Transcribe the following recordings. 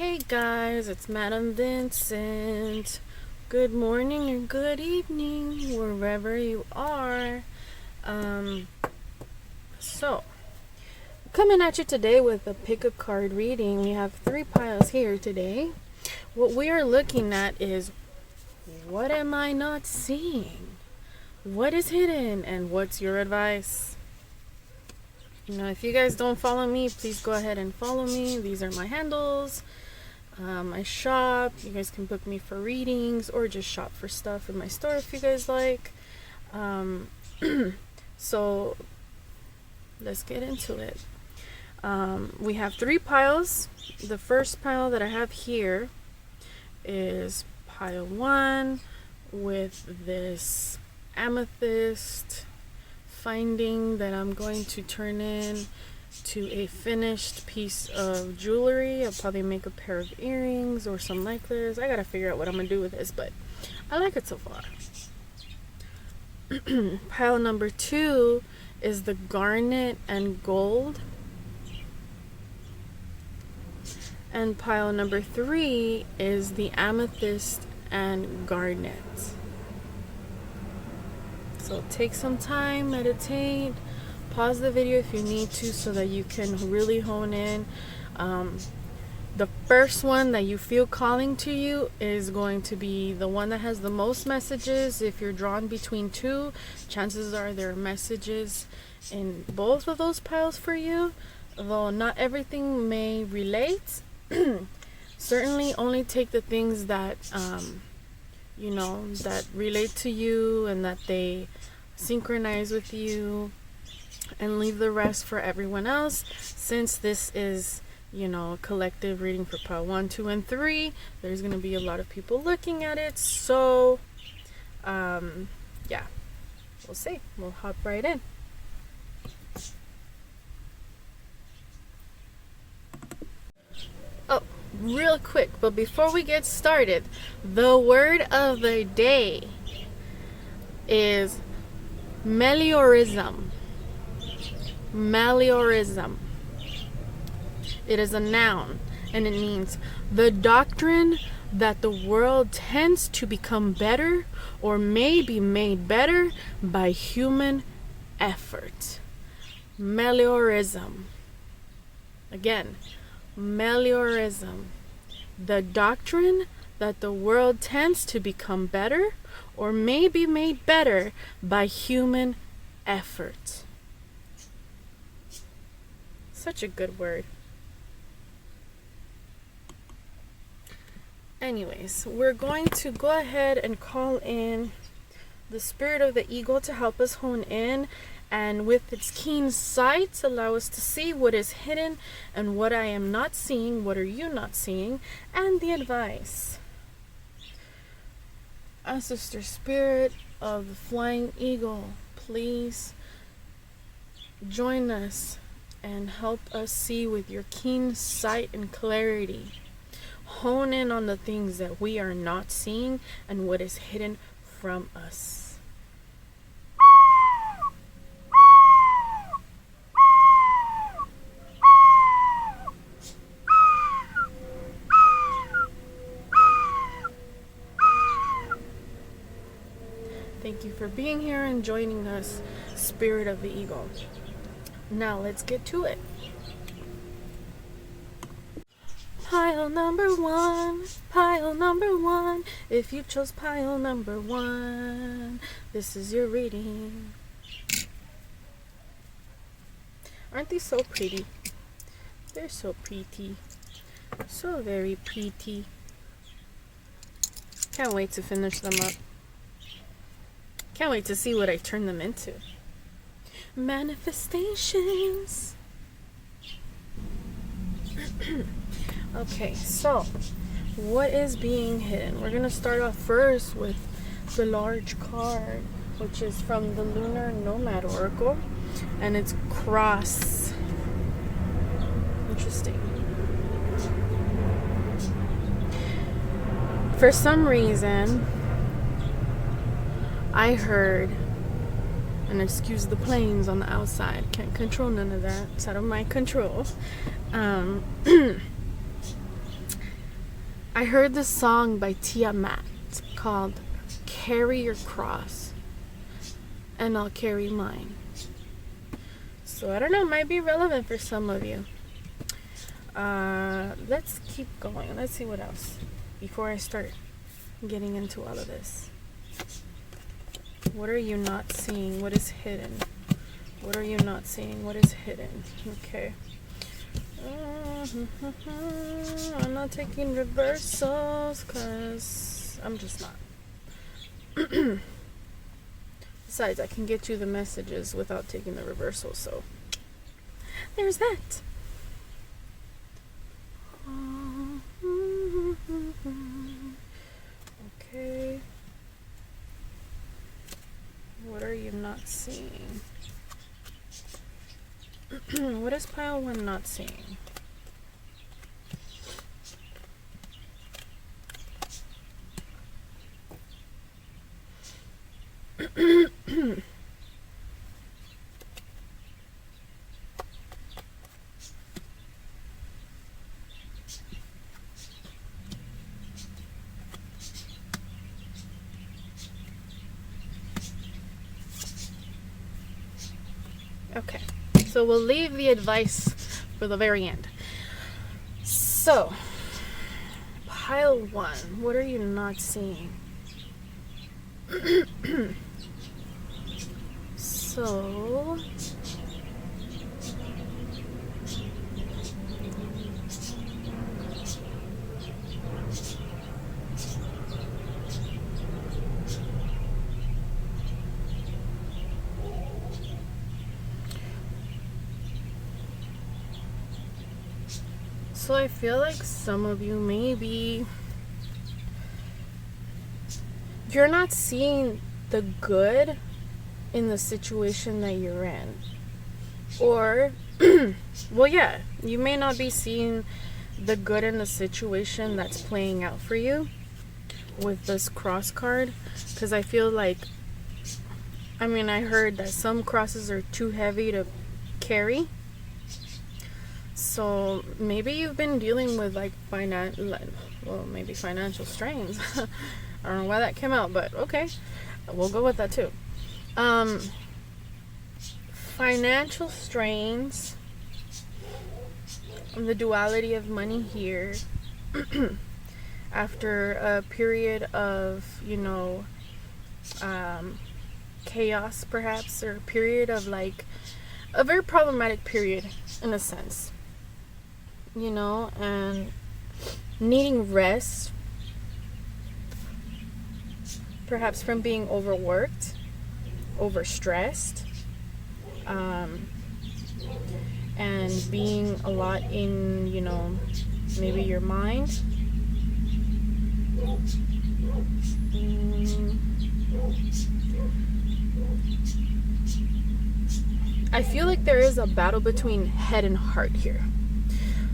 Hey guys, it's Madam Vincent. Good morning or good evening, wherever you are. So, coming at you today with a pick a card reading. We have 3 piles here today. What we are looking at is, what am I not seeing? What is hidden, and what's your advice? If you guys don't follow me, please go ahead and follow me. These are my handles. I shop. You guys can book me for readings or just shop for stuff in my store if you guys like. So let's get into it. We have 3 piles. The first pile that I have here is pile 1 with this amethyst finding that I'm going to turn in to a finished piece of jewelry. I'll probably make a pair of earrings or some necklace. I gotta figure out what I'm gonna do with this, but I like it so far. Pile number 2 is the garnet and gold, and pile number 3 is the amethyst and garnet. So take some time, meditate, pause the video if you need to so that you can really hone in. The first one that you feel calling to you is going to be the one that has the most messages. If you're drawn between 2, chances are there are messages in both of those piles for you. Though not everything may relate, certainly only take the things that that relate to you and that they synchronize with you, and leave the rest for everyone else. Since this is a collective reading for pile 1, 2, and 3, there's going to be a lot of people looking at it. So yeah, we'll see. We'll hop right in. Oh, real quick, but before we get started, the word of the day is meliorism. Meliorism. It is a noun, and it means the doctrine that the world tends to become better or may be made better by human effort. Meliorism. Again, meliorism. The doctrine that the world tends to become better or may be made better by human effort. Such a good word. Anyways, we're going to go ahead and call in the spirit of the eagle to help us hone in, and with its keen sight allow us to see what is hidden and what I am not seeing, what are you not seeing, and the advice. Ancestor spirit of the flying eagle, please join us and help us see with your keen sight and clarity. Hone in on the things that we are not seeing and what is hidden from us. Thank you for being here and joining us, Spirit of the Eagle. Now let's get to it. Pile number 1, pile number 1. If you chose pile number 1, this is your reading. Aren't these so pretty? They're so pretty. So very pretty. Can't wait to finish them up. Can't wait to see what I turn them into. Manifestations. Okay, so what is being hidden? We're going to start off first with the large card, which is from the Lunar Nomad Oracle, and it's cross. Interesting. For some reason, I heard, and excuse the planes on the outside, can't control none of that, it's out of my control. I heard this song by Tiamat called Carry Your Cross and I'll Carry Mine. So I don't know, might be relevant for some of you. Let's keep going. Let's see what else before I start getting into all of this. What are you not seeing? What is hidden? What are you not seeing? What is hidden? Okay. I'm not taking reversals because I'm just not. Besides, I can get you the messages without taking the reversal, so there's that. Okay. What are you not seeing? What is pile 1 not seeing? Okay, so we'll leave the advice for the very end. So, pile 1, what are you not seeing? So, I feel like some of you maybe you're not seeing the good in the situation that you're in. Or, well, yeah, you may not be seeing the good in the situation that's playing out for you with this cross card. Because I feel like, I mean, I heard that some crosses are too heavy to carry. So maybe you've been dealing with like maybe financial strains. I don't know why that came out, but okay, we'll go with that too. Financial strains, the duality of money here, after a period of, chaos perhaps, or a period of like a very problematic period in a sense, and needing rest, perhaps from being overworked, overstressed, and being a lot in, maybe your mind. I feel like there is a battle between head and heart here.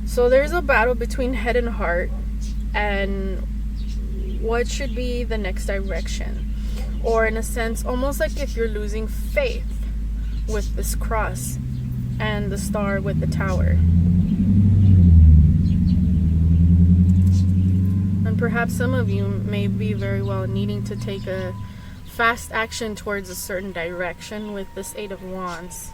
So there's a battle between head and heart, and what should be the next direction, or in a sense almost like if you're losing faith with this cross and the star with the tower, and perhaps some of you may be very well needing to take a fast action towards a certain direction with this 8 of Wands.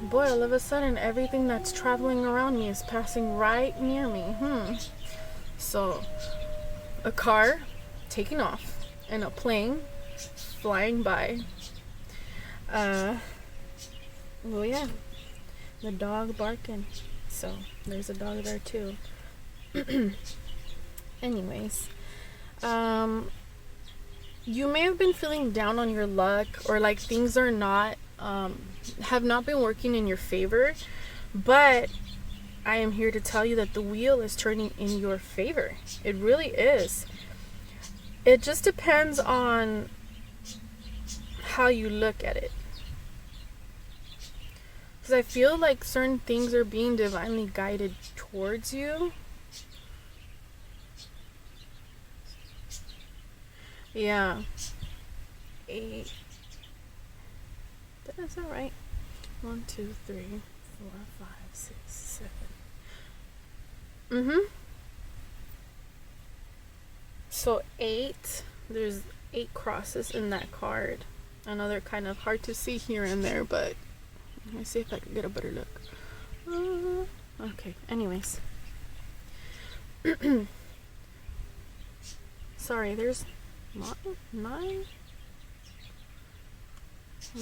Boy, all of a sudden everything that's traveling around me is passing right near me. So a car taking off and a plane flying by. Well, yeah, the dog barking. So there's a dog there too. Anyways, you may have been feeling down on your luck, or like things are not have not been working in your favor, but I am here to tell you that the wheel is turning in your favor. It really is. It just depends on how you look at it, because I feel like certain things are being divinely guided towards you. Yeah. 8. That's all right. 1, 2, 3, 4, 5, 6, 7. So 8, there's 8 crosses in that card. I know they're kind of hard to see here and there, but let me see if I can get a better look. Okay, anyways. Sorry, there's 9.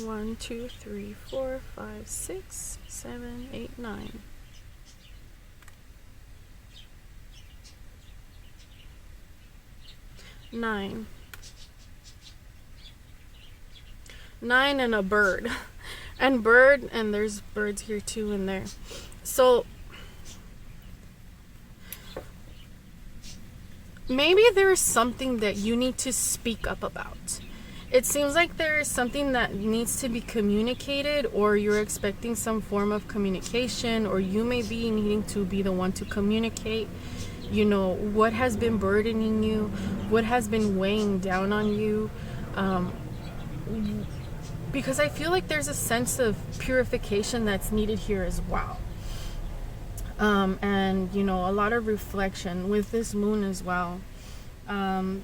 1, 2, 3, 4, 5, 6, 7, 8, 9. Nine and a bird. And there's birds here too in there. So maybe there is something that you need to speak up about. It seems like there is something that needs to be communicated, or you're expecting some form of communication, or you may be needing to be the one to communicate, you know, what has been burdening you, what has been weighing down on you. Because I feel like there's a sense of purification that's needed here as well. And, you know, a lot of reflection with this moon as well. You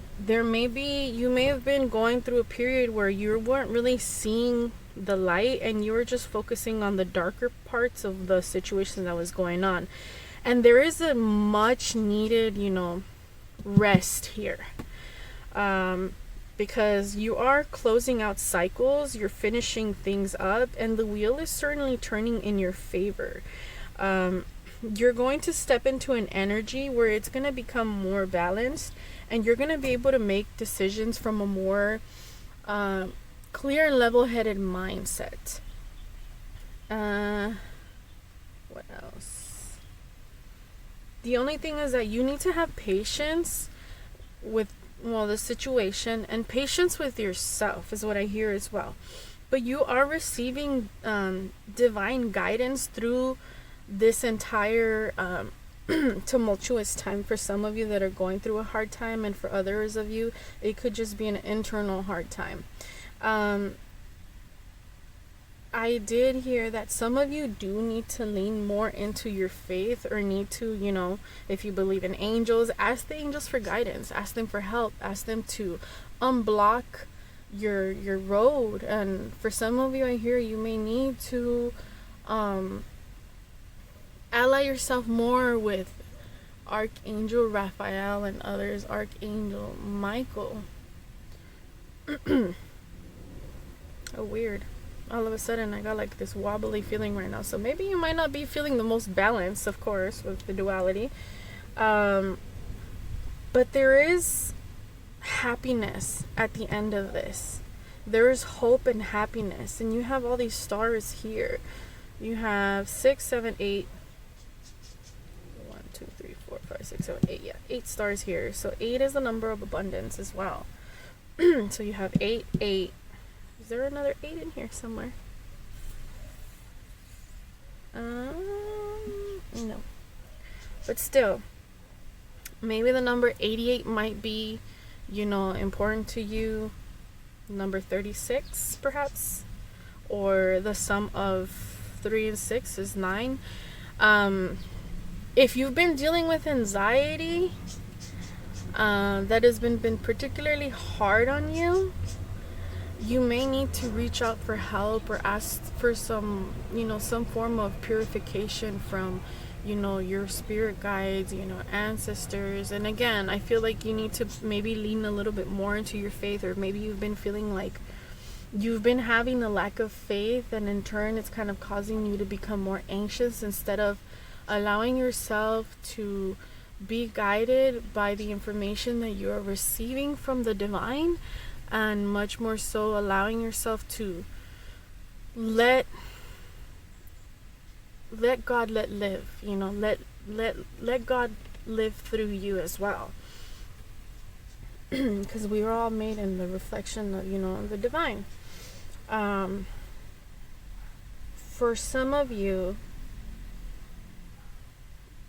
may have been going through a period where you weren't really seeing the light, and you were just focusing on the darker parts of the situation that was going on. And there is a much needed, you know, rest here. Because you are closing out cycles, you're finishing things up, and the wheel is certainly turning in your favor. You're going to step into an energy where it's going to become more balanced, and you're going to be able to make decisions from a more clear and level-headed mindset. What else? The only thing is that you need to have patience with, well, the situation, and patience with yourself is what I hear as well. But you are receiving divine guidance through this entire tumultuous time. For some of you that are going through a hard time, and for others of you it could just be an internal hard time. I did hear that some of you do need to lean more into your faith, or need to, you know, if you believe in angels, ask the angels for guidance, ask them for help, ask them to unblock your road. And for some of you, I hear you may need to ally yourself more with Archangel Raphael and others, Archangel Michael. Oh, weird. All of a sudden I got like this wobbly feeling right now. So maybe you might not be feeling the most balanced, of course, with the duality. But there is happiness at the end of this. There is hope and happiness. And you have all these stars here. You have 6, 7, 8. 1, 2, 3, 4, 5, 6, 7, 8. Yeah, 8 stars here. So 8 is the number of abundance as well. So you have 8, 8. Is there another 8 in here somewhere? No. But still, maybe the number 88 might be, you know, important to you. Number 36, perhaps. Or the sum of 3 and 6 is 9. If you've been dealing with anxiety, that has been particularly hard on you, you may need to reach out for help, or ask for some, you know, some form of purification from, you know, your spirit guides, you know, ancestors. And again, I feel like you need to maybe lean a little bit more into your faith, or maybe you've been feeling like you've been having a lack of faith, and in turn it's kind of causing you to become more anxious instead of allowing yourself to be guided by the information that you are receiving from the divine, and much more so allowing yourself to let God live, you know, let God live through you as well. Because we are all made in the reflection of, you know, the divine. For some of you,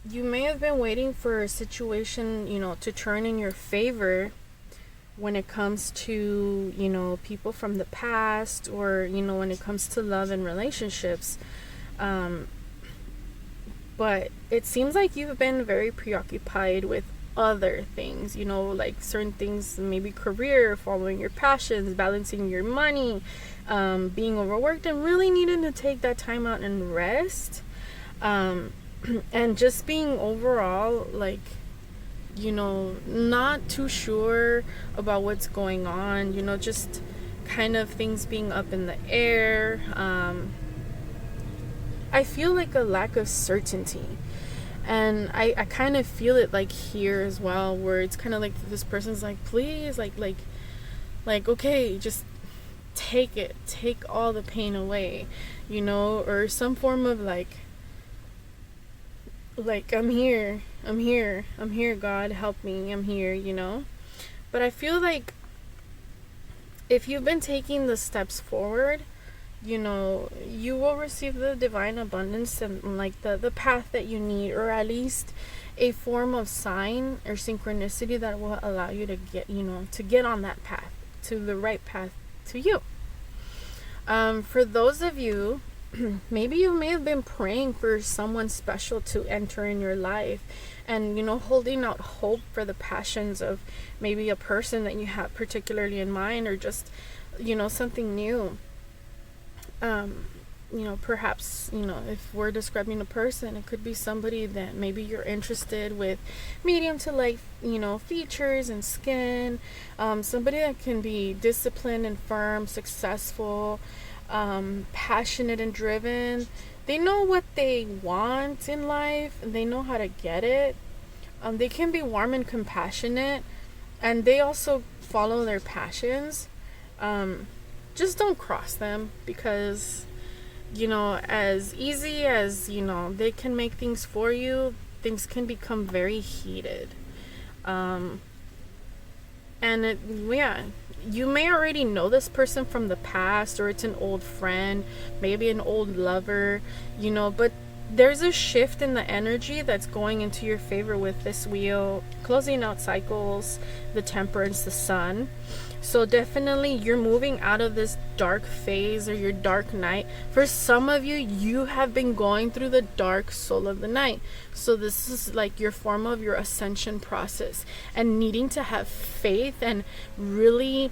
you may have been waiting for a situation, you know, to turn in your favor when it comes to, you know, people from the past, or, you know, when it comes to love and relationships. But it seems like you've been very preoccupied with other things, you know, like certain things, maybe career, following your passions, balancing your money, being overworked, and really needing to take that time out and rest, and just being overall, like, you know, not too sure about what's going on, you know, just kind of things being up in the air. I feel like a lack of certainty. And I kind of feel it like here as well, where it's kind of like this person's like, please, like, okay, just take it, take all the pain away, you know, or some form of like, I'm here, God, help me, I'm here, you know. But I feel like if you've been taking the steps forward, you know, you will receive the divine abundance and like the path that you need, or at least a form of sign or synchronicity that will allow you to get, you know, to get on that path, to the right path to you. For those of you, maybe you may have been praying for someone special to enter in your life, and, you know, holding out hope for the passions of maybe a person that you have particularly in mind, or just, you know, something new. You know, perhaps, you know, if we're describing a person, it could be somebody that maybe you're interested with, medium to light, you know, features and skin, somebody that can be disciplined and firm, successful, passionate and driven. They know what they want in life, and they know how to get it. They can be warm and compassionate, and they also follow their passions. Just don't cross them, because, you know, as easy as, you know, they can make things for you, things can become very heated. And you may already know this person from the past, or it's an old friend, maybe an old lover, you know, but there's a shift in the energy that's going into your favor with this wheel, closing out cycles, the Temperance, the Sun. So definitely you're moving out of this dark phase, or your dark night. For some of you, you have been going through the dark soul of the night. So this is like your form of your ascension process, and needing to have faith, and really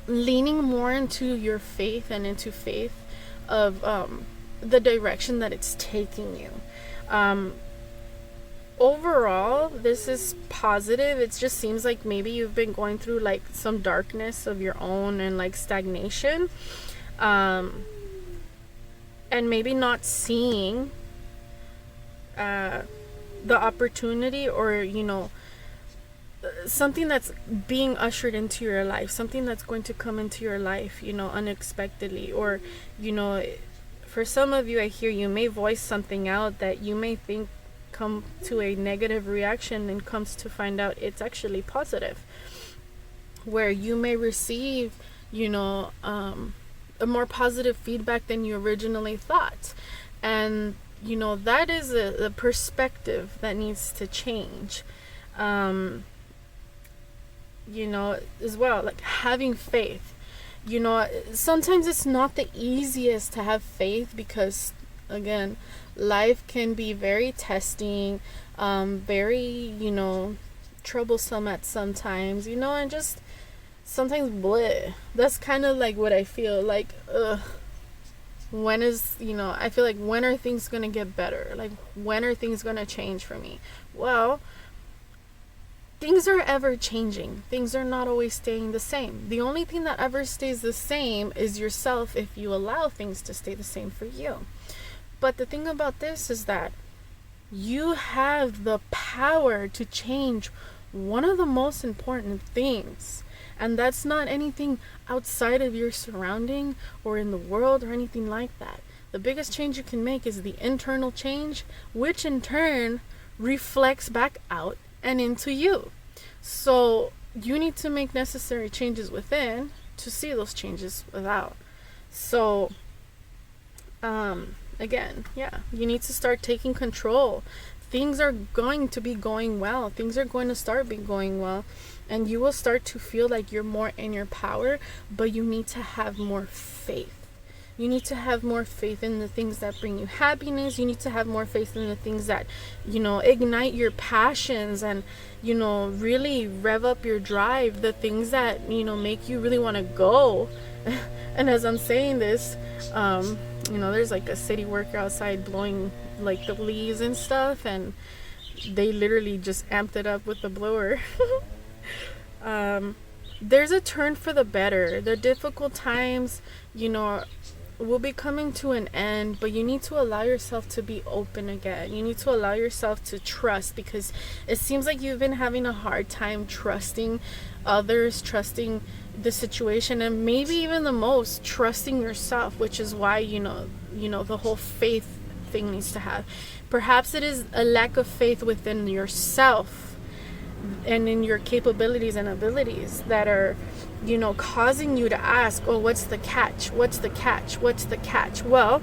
leaning more into your faith, and into faith of the direction that it's taking you. Overall, this is positive. It just seems like maybe you've been going through like some darkness of your own, and like stagnation, and maybe not seeing the opportunity, or, you know, something that's being ushered into your life, something that's going to come into your life, you know, unexpectedly. Or, you know, for some of you, I hear you may voice something out that you may think come to a negative reaction, and comes to find out it's actually positive, where you may receive, you know, a more positive feedback than you originally thought. And, you know, that is a perspective that needs to change. You know, as well, like having faith. You know, sometimes it's not the easiest to have faith, because, again, life can be very testing, very, you know, troublesome at some times, you know, and just sometimes bleh. That's kind of like what I feel like. When is, you know, I feel like, when are things gonna get better? Like, when are things gonna change for me? Well, things are ever changing. Things are not always staying the same. The only thing that ever stays the same is yourself, if you allow things to stay the same for you. But the thing about this is that you have the power to change one of the most important things. And that's not anything outside of your surrounding, or in the world, or anything like that. The biggest change you can make is the internal change, which in turn reflects back out and into you. So you need to make necessary changes within to see those changes without. So again, you need to start taking control. Things are going to be going well. Things are going to start be going well, and you will start to feel like you're more in your power, but you need to have more faith. You need to have more faith in the things that bring you happiness. You need to have more faith in the things that, ignite your passions and, really rev up your drive. The things that, make you really want to go. And as I'm saying this, there's like a city worker outside blowing like the leaves and stuff, and they literally just amped it up with the blower. There's a turn for the better. The difficult times, will be coming to an end, but you need to allow yourself to be open again. You need to allow yourself to trust, because it seems like you've been having a hard time trusting others, trusting the situation, and maybe even the most trusting yourself, which is why the whole faith thing needs to have. Perhaps it is a lack of faith within yourself and in your capabilities and abilities that are causing you to ask, oh, what's the catch? What's the catch? What's the catch? Well,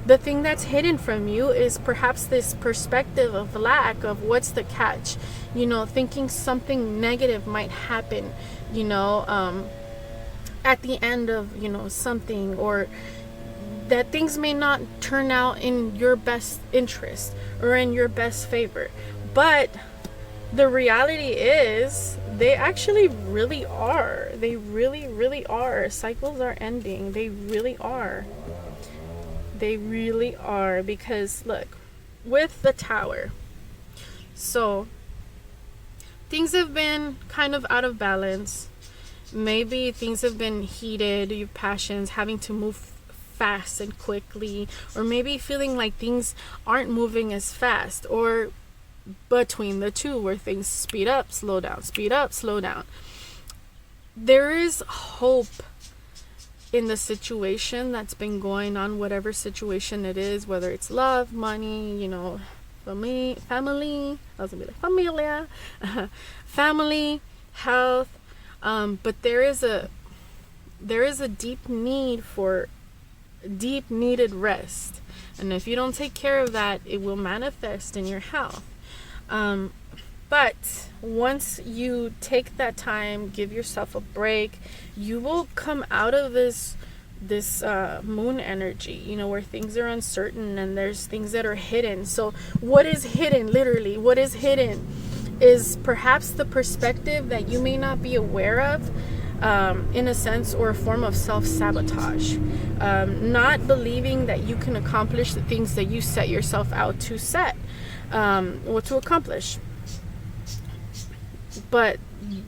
the thing that's hidden from you is perhaps this perspective of lack of what's the catch, thinking something negative might happen, at the end of, something, or that things may not turn out in your best interest or in your best favor. But the reality is they actually really are. They really, really are. Cycles are ending. They really are. They really are. Because look, with the Tower, so things have been kind of out of balance. Maybe things have been heated, your passions, having to move fast and quickly, or maybe feeling like things aren't moving as fast, or between the two where things speed up, slow down, speed up, slow down. There is hope in the situation that's been going on, whatever situation it is, whether it's love, money, family, I was gonna be like familia, family, health, but there is a deep need for deep needed rest, and if you don't take care of that, it will manifest in your health. But once you take that time, give yourself a break, you will come out of this moon energy, where things are uncertain and there's things that are hidden. So what is hidden? Literally, what is hidden is perhaps the perspective that you may not be aware of, in a sense, or a form of self-sabotage. Not believing that you can accomplish the things that you set yourself out to to accomplish. But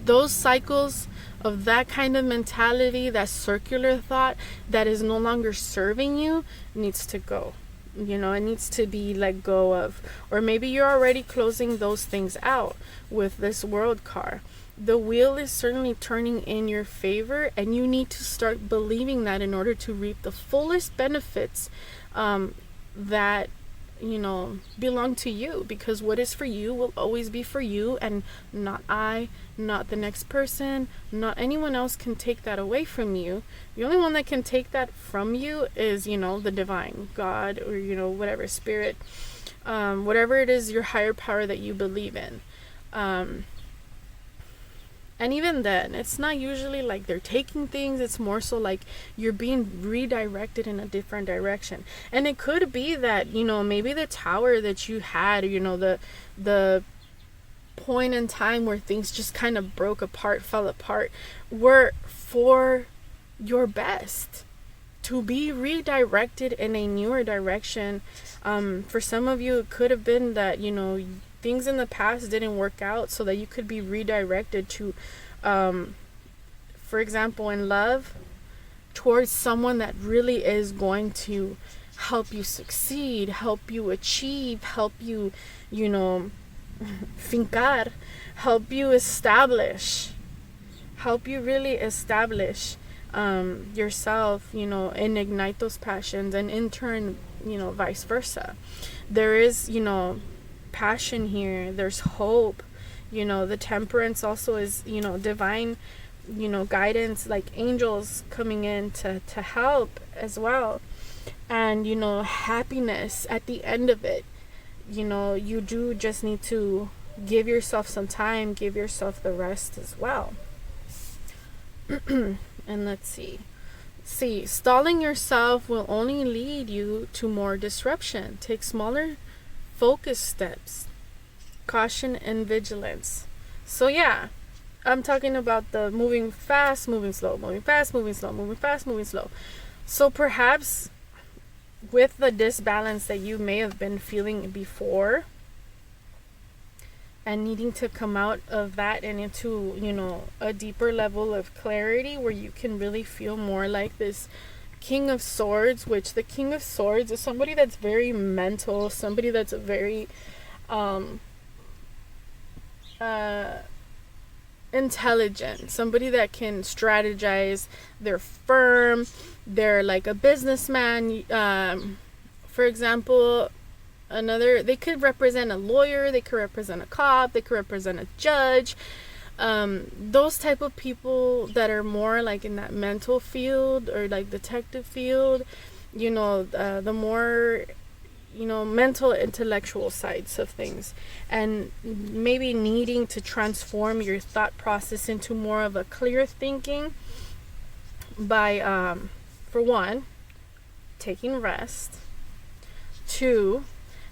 those cycles of that kind of mentality, that circular thought that is no longer serving you, needs to go. It needs to be let go of. Or maybe you're already closing those things out with this World card. The wheel is certainly turning in your favor, and you need to start believing that in order to reap the fullest benefits that belong to you, because what is for you will always be for you, and not the next person, not anyone else can take that away from you. The only one that can take that from you is the divine God, or whatever spirit, whatever it is, your higher power that you believe in. And even then, it's not usually like they're taking things. It's more so like you're being redirected in a different direction. And it could be that, maybe the tower that you had, the point in time where things just kind of broke apart, fell apart, were for your best, to be redirected in a newer direction. For some of you, it could have been that, things in the past didn't work out, so that you could be redirected to, for example, in love, towards someone that really is going to help you succeed, help you achieve, help you, fincar, help you establish, help you really establish yourself, and ignite those passions, and in turn, vice versa. There is, passion here, there's hope. The temperance also is, divine, guidance, like angels coming in to help as well. And happiness at the end of it. You do just need to give yourself some time, give yourself the rest as well. And let's see, See, stalling yourself will only lead you to more disruption. Take smaller focus steps. Caution and vigilance. So yeah, I'm talking about the moving fast, moving slow, moving fast, moving slow, moving fast, moving slow. So perhaps with the disbalance that you may have been feeling before, and needing to come out of that and into, a deeper level of clarity where you can really feel more like this King of Swords, which the King of Swords is somebody that's very mental, somebody that's very intelligent, somebody that can strategize. They're firm, they're like a businessman. For example, they could represent a lawyer, they could represent a cop, they could represent a judge. Those type of people that are more like in that mental field or like detective field, the more mental intellectual sides of things, and maybe needing to transform your thought process into more of a clear thinking by for one, taking rest, two,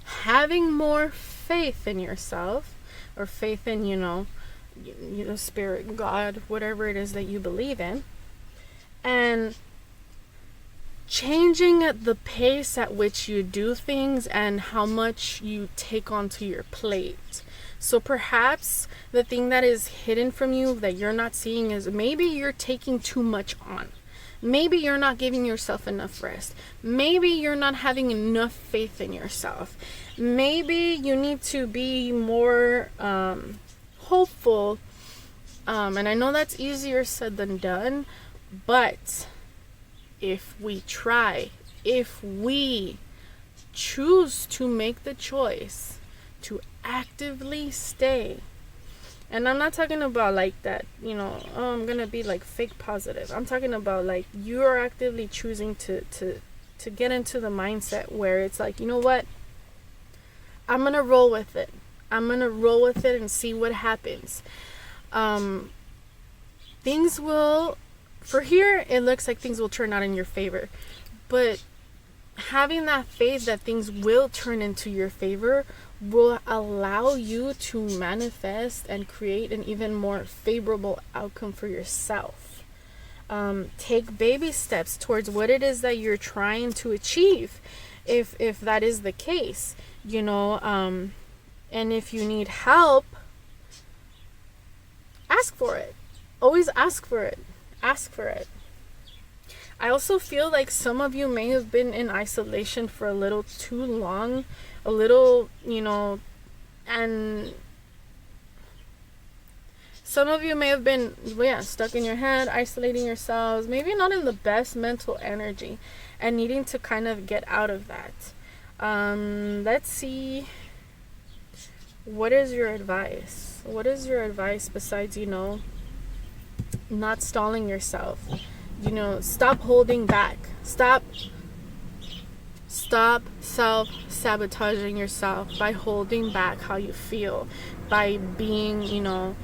having more faith in yourself, or faith in spirit, God, whatever it is that you believe in, and changing the pace at which you do things and how much you take onto your plate. So perhaps the thing that is hidden from you that you're not seeing is maybe you're taking too much on. Maybe you're not giving yourself enough rest. Maybe you're not having enough faith in yourself. Maybe you need to be more hopeful. And I know that's easier said than done, but if we try, if we choose to make the choice to actively stay, and I'm not talking about like that, I'm gonna be like fake positive. I'm talking about like you're actively choosing to get into the mindset where it's like, you know what? I'm gonna roll with it. I'm gonna roll with it and see what happens. Things will, for here, it looks like things will turn out in your favor. But having that faith that things will turn into your favor will allow you to manifest and create an even more favorable outcome for yourself. Take baby steps towards what it is that you're trying to achieve, if that is the case, and if you need help, ask for it. Always ask for it. Ask for it. I also feel like some of you may have been in isolation for a little too long, and some of you may have been, stuck in your head, isolating yourselves, maybe not in the best mental energy, and needing to kind of get out of that. Let's see. What is your advice? What is your advice besides, not stalling yourself? Stop holding back. Stop self-sabotaging yourself by holding back how you feel, by being,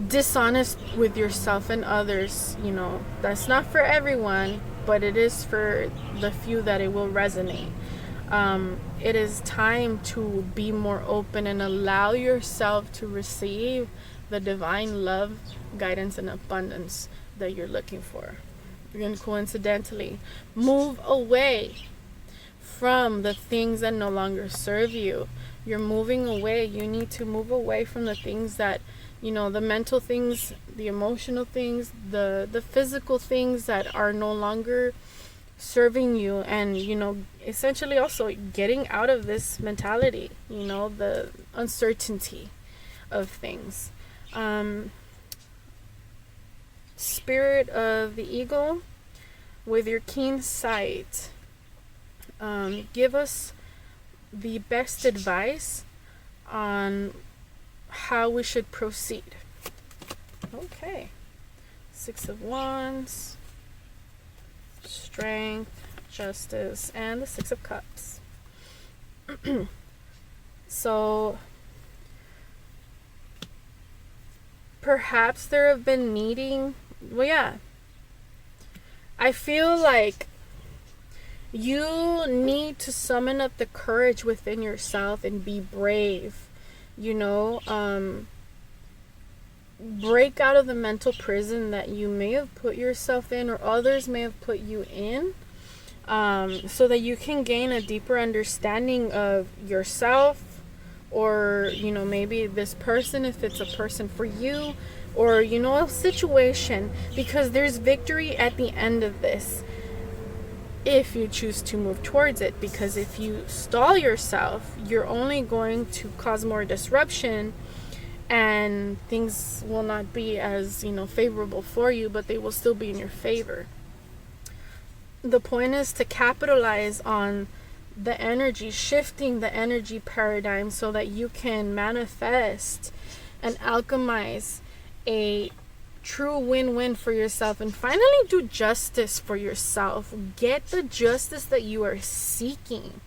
dishonest with yourself and others. That's not for everyone, but it is for the few that it will resonate. It is time to be more open and allow yourself to receive the divine love, guidance, and abundance that you're looking for. And coincidentally, move away from the things that no longer serve you. You're moving away. You need to move away from the things that, the mental things, the emotional things, the physical things that are no longer serving you, and essentially also getting out of this mentality, the uncertainty of things. Spirit of the eagle, with your keen sight, give us the best advice on how we should proceed. Okay. 6 of Wands, Strength, Justice, and the 6 of Cups. So perhaps there have been I feel like you need to summon up the courage within yourself and be brave, you know, break out of the mental prison that you may have put yourself in or others may have put you in, so that you can gain a deeper understanding of yourself, or, you know, maybe this person, if it's a person for you, or, you know, a situation, because there's victory at the end of this if you choose to move towards it. Because if you stall yourself, you're only going to cause more disruption, and things will not be as, you know, favorable for you, but they will still be in your favor. The point is to capitalize on the energy, shifting the energy paradigm so that you can manifest and alchemize a true win-win for yourself, and finally do justice for yourself. Get the justice that you are seeking,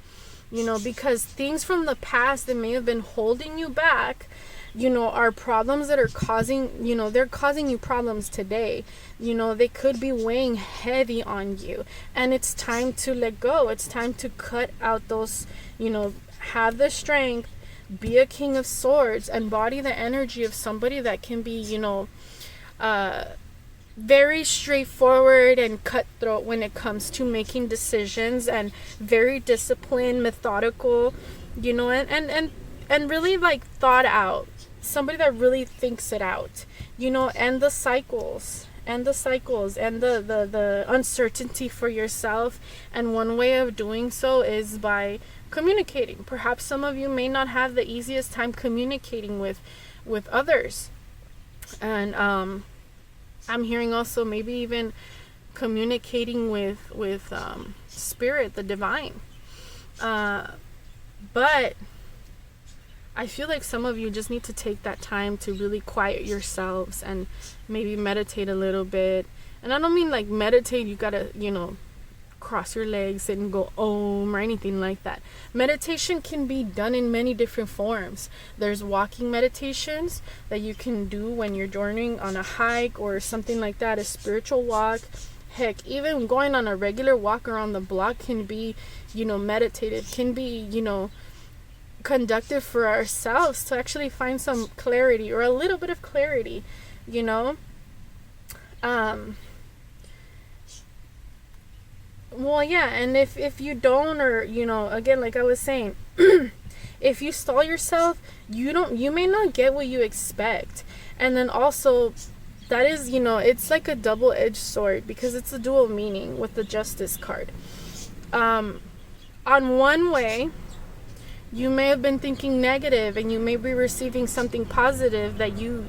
you know, because things from the past that may have been holding you back, you know, are problems that are causing, you know, they're causing you problems today. You know, they could be weighing heavy on you, and it's time to let go. It's time to cut out those, you know, have the strength, be a king of swords, embody the energy of somebody that can be, you know, very straightforward and cutthroat when it comes to making decisions, and very disciplined, methodical, you know, and really like thought out. Somebody that really thinks it out, you know, and the cycles and the uncertainty for yourself. And one way of doing so is by communicating. Perhaps some of you may not have the easiest time communicating with others, and I'm hearing also maybe even communicating with spirit, the divine, but I feel like some of you just need to take that time to really quiet yourselves and maybe meditate a little bit. And I don't mean like meditate, you gotta, you know, cross your legs and go om or anything like that. Meditation can be done in many different forms. There's walking meditations that you can do when you're journeying on a hike or something like that, a spiritual walk. Heck, even going on a regular walk around the block can be, you know, meditative, can be, you know, conductive for ourselves to actually find some clarity or a little bit of clarity, you know. Well, yeah, and if you don't, or, you know, again, like I was saying, if you stall yourself, you may not get what you expect. And then also, that is, you know, it's like a double-edged sword, because it's a dual meaning with the Justice card. On one way, you may have been thinking negative, and you may be receiving something positive that you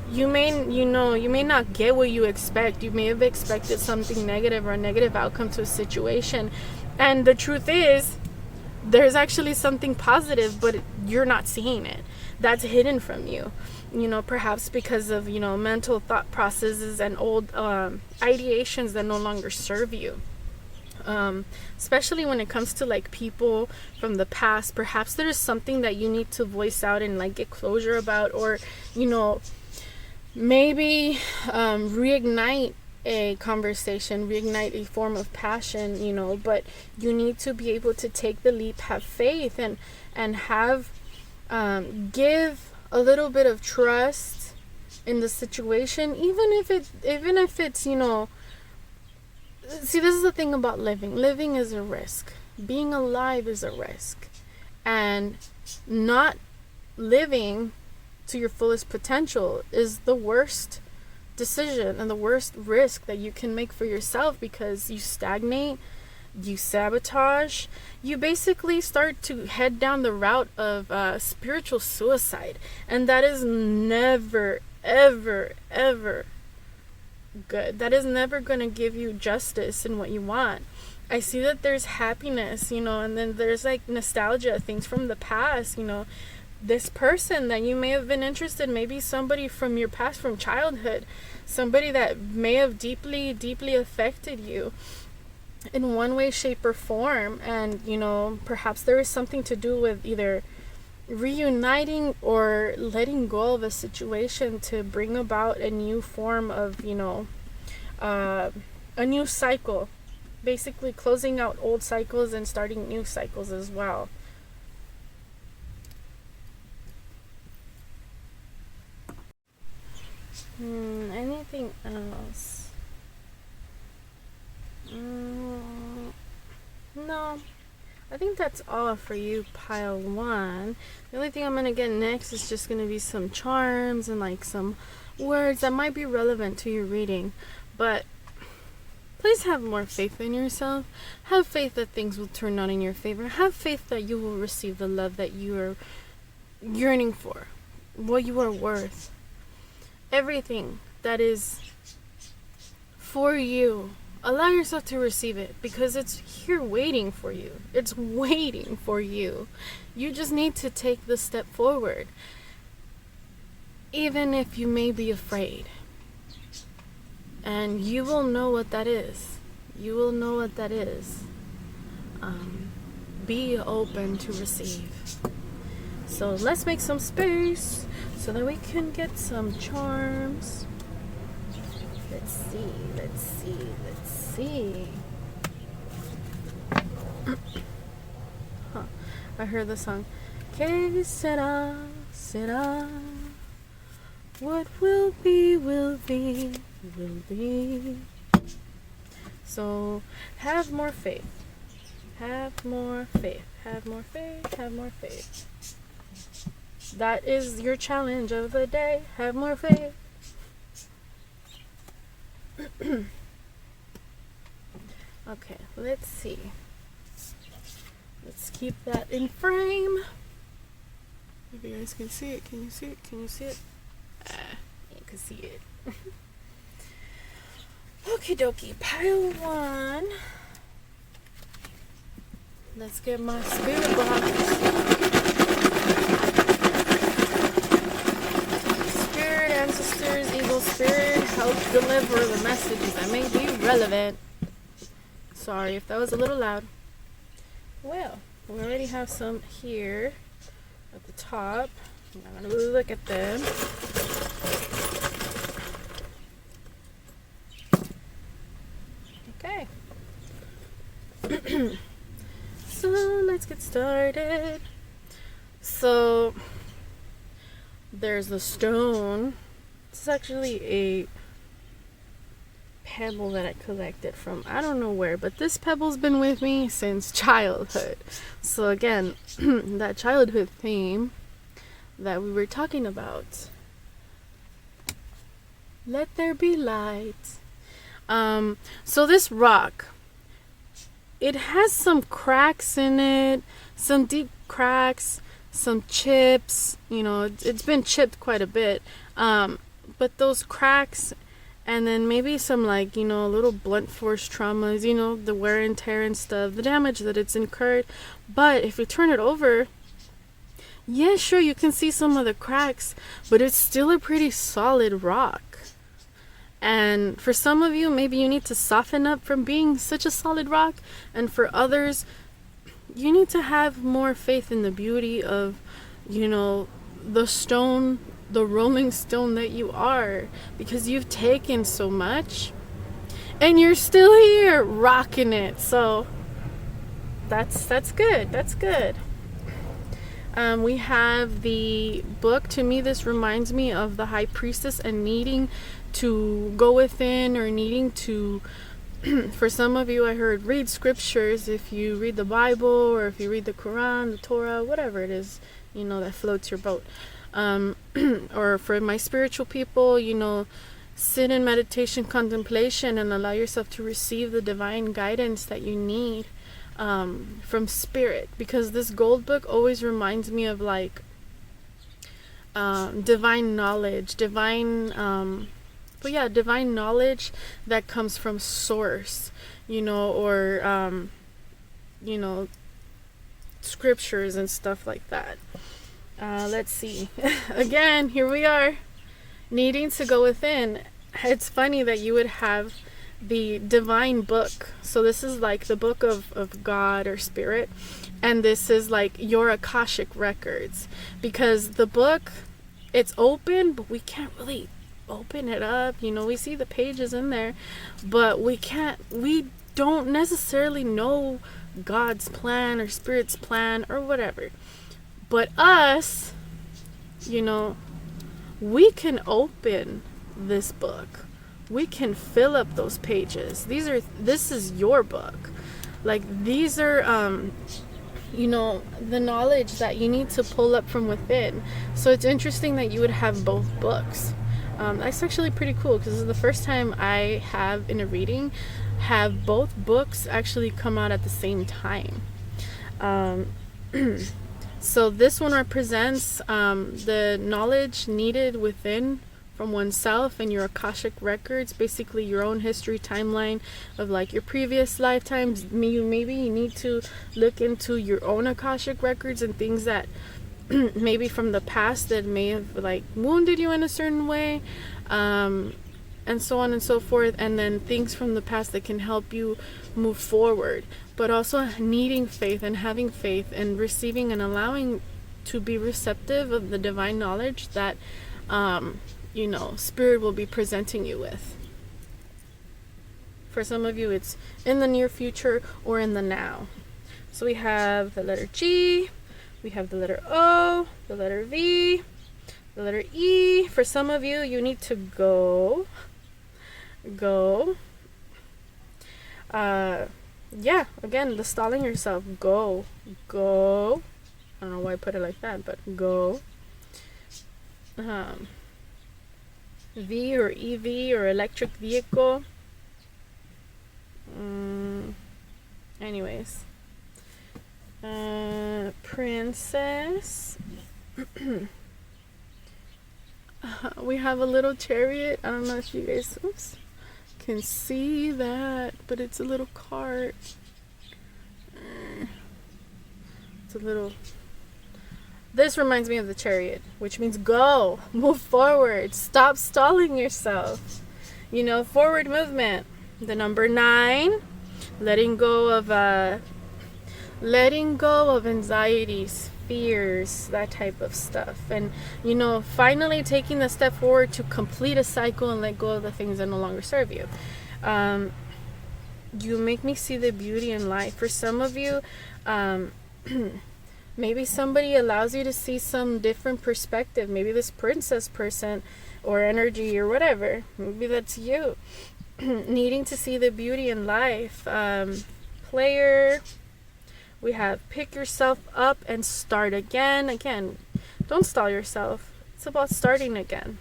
may not get what you expect. You may have expected something negative or a negative outcome to a situation, and the truth is there's actually something positive, but you're not seeing it. That's hidden from you, you know, perhaps because of, you know, mental thought processes and old ideations that no longer serve you. Especially when it comes to like people from the past, perhaps there's something that you need to voice out and like get closure about, or, you know, maybe reignite a conversation, reignite a form of passion, you know. But you need to be able to take the leap, have faith, and have give a little bit of trust in the situation, even if it's, you know. See, this is the thing about living. Living is a risk. Being alive is a risk. And not living to your fullest potential is the worst decision and the worst risk that you can make for yourself, because you stagnate, you sabotage, you basically start to head down the route of spiritual suicide. And that is never, ever, ever good. That is never going to give you justice in what you want. I see that there's happiness, you know, and then there's like nostalgia, things from the past, you know. This person that you may have been interested, maybe somebody from your past, from childhood, somebody that may have deeply, deeply affected you in one way, shape, or form. And, you know, perhaps there is something to do with either reuniting or letting go of a situation to bring about a new form of, you know, a new cycle. Basically closing out old cycles and starting new cycles as well. Anything else? No. I think that's all for you, pile 1. The only thing I'm going to get next is just going to be some charms and like some words that might be relevant to your reading. But please have more faith in yourself. Have faith that things will turn out in your favor. Have faith that you will receive the love that you are yearning for, what you are worth. Everything that is for you, allow yourself to receive it, because it's here waiting for you. It's waiting for you. You just need to take the step forward, even if you may be afraid. And you will know what that is. You will know what that is. Be open to receive. So let's make some space so that we can get some charms. Let's see. I heard the song. Que será, what will be, will be. So have more faith. Have more faith. Have more faith. Have more faith. That is your challenge of the day. Have more faith. Okay, let's see. Let's keep that in frame. If you guys can see it, can you see it? Can you see it? You can see it. Okie dokie, pile 1. Let's get my spirit box. Spirit, ancestors, evil spirit, help deliver the messages that may be relevant. Sorry if that was a little loud. Well, we already have some here at the top. I'm not going to look at them. Okay. So let's get started. So there's the stone. It's actually a pebble that I collected from I don't know where, but this pebble's been with me since childhood. So again, that childhood theme that we were talking about. Let there be light. So this rock, it has some cracks in it, some deep cracks, some chips, you know, it's been chipped quite a bit. But those cracks, and then maybe some, like, you know, little blunt force traumas, you know, the wear and tear and stuff, the damage that it's incurred. But if you turn it over, yeah, sure, you can see some of the cracks, but it's still a pretty solid rock. And for some of you, maybe you need to soften up from being such a solid rock. And for others, you need to have more faith in the beauty of, you know, the stone, the rolling stone that you are, because you've taken so much and you're still here rocking it. So that's good. That's good. We have the book. To me, this reminds me of the high priestess and needing to go within, or needing to for some of you, I heard read scriptures. If you read the Bible, or if you read the Quran, the Torah, whatever it is, you know, that floats your boat. Or for my spiritual people, you know, sit in meditation, contemplation, and allow yourself to receive the divine guidance that you need from spirit, because this gold book always reminds me of like divine knowledge, divine knowledge that comes from source, you know, or you know, scriptures and stuff like that. Let's see. Again, here we are, needing to go within. It's funny that you would have the divine book. So this is like the book of God or spirit, and this is like your Akashic records, because the book, it's open, but we can't really open it up. We see the pages in there, but we don't necessarily know God's plan or Spirit's plan or whatever. But us, we can open this book. We can fill up those pages. This is your book. Like, these are the knowledge that you need to pull up from within. So it's interesting that you would have both books. That's actually pretty cool, because this is the first time I have in a reading have both books actually come out at the same time. So this one represents the knowledge needed within from oneself and your Akashic records, basically your own history timeline of like your previous lifetimes. Maybe you need to look into your own Akashic records and things that maybe from the past that may have like wounded you in a certain way, and so on and so forth, and then things from the past that can help you move forward, but also needing faith and having faith and receiving and allowing to be receptive of the divine knowledge that Spirit will be presenting you with. For some of you, it's in the near future or in the now. So we have the letter G, we have the letter O, the letter V, the letter E. For some of you, you need to go. Again, the stalling yourself. Go. I don't know why I put it like that, but go. V or EV or electric vehicle. Anyways. Princess. We have a little chariot. I don't know if you guys can see that, but it's a little cart. It's a little... This reminds me of the chariot, which means go, move forward, stop stalling yourself. Forward movement. The number 9, letting go of anxieties, fears, that type of stuff. And, finally taking the step forward to complete a cycle and let go of the things that no longer serve you. You make me see the beauty in life. For some of you, maybe somebody allows you to see some different perspective. Maybe this princess person or energy or whatever. Maybe that's you. Needing to see the beauty in life. Player. We have pick yourself up and start again. Again, don't stall yourself. It's about starting again.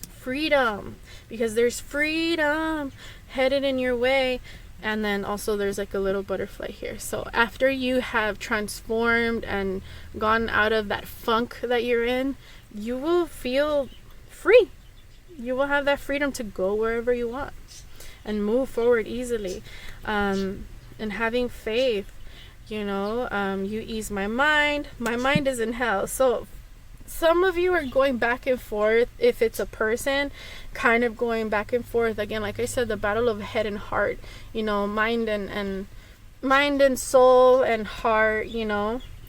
Freedom. Because there's freedom headed in your way. And then also there's like a little butterfly here. So after you have transformed and gone out of that funk that you're in, you will feel free. You will have that freedom to go wherever you want and move forward easily. And having faith, you ease my mind. My mind is in hell. So some of you are going back and forth. If it's a person, kind of going back and forth again, like I said, the battle of head and heart, mind and soul and heart,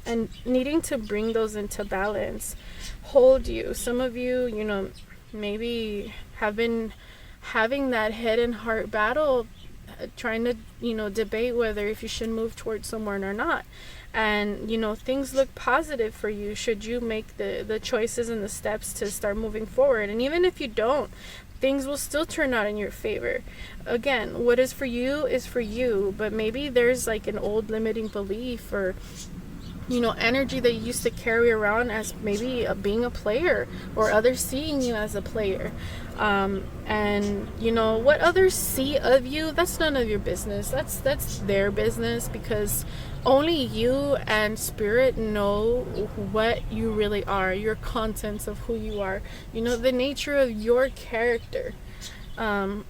and needing to bring those into balance. Hold you. Some of you, maybe have been having that head and heart battle, trying to, debate whether if you should move towards someone or not. And, things look positive for you should you make the choices and the steps to start moving forward. And even if you don't, things will still turn out in your favor. Again, what is for you is for you. But maybe there's like an old limiting belief or, energy that you used to carry around as maybe being a player or others seeing you as a player. And what others see of you, that's none of your business. That's their business, because only you and Spirit know what you really are, your contents of who you are, the nature of your character. And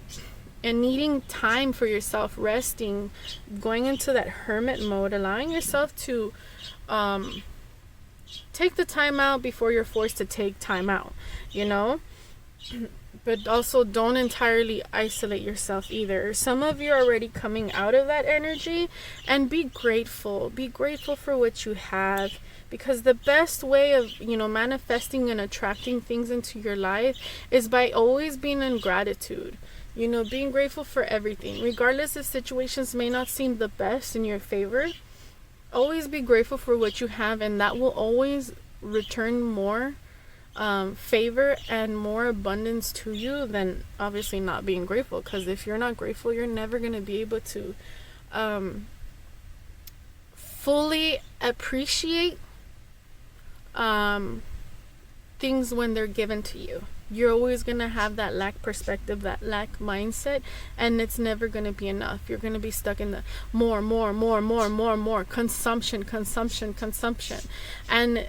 needing time for yourself, resting, going into that hermit mode, allowing yourself to take the time out before you're forced to take time out, but also don't entirely isolate yourself either. Some of you are already coming out of that energy, and be grateful for what you have. because the best way of, manifesting and attracting things into your life is by always being in gratitude. Being grateful for everything, regardless if situations may not seem the best in your favor. Always be grateful for what you have, and that will always return more favor and more abundance to you than obviously not being grateful. Because if you're not grateful, you're never going to be able to fully appreciate things when they're given to you. You're always going to have that lack perspective, that lack mindset, and it's never going to be enough. You're going to be stuck in the more, consumption. And,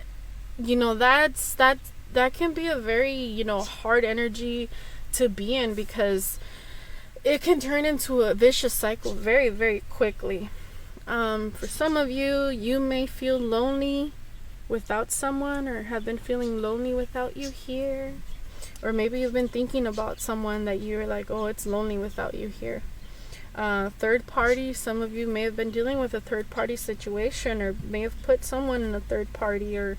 that can be a very, hard energy to be in, because it can turn into a vicious cycle very, very quickly. For some of you, you may feel lonely without someone, or have been feeling lonely without you here. Or maybe you've been thinking about someone that you're like, oh, it's lonely without you here. Third party, some of you may have been dealing with a third party situation, or may have put someone in a third party, or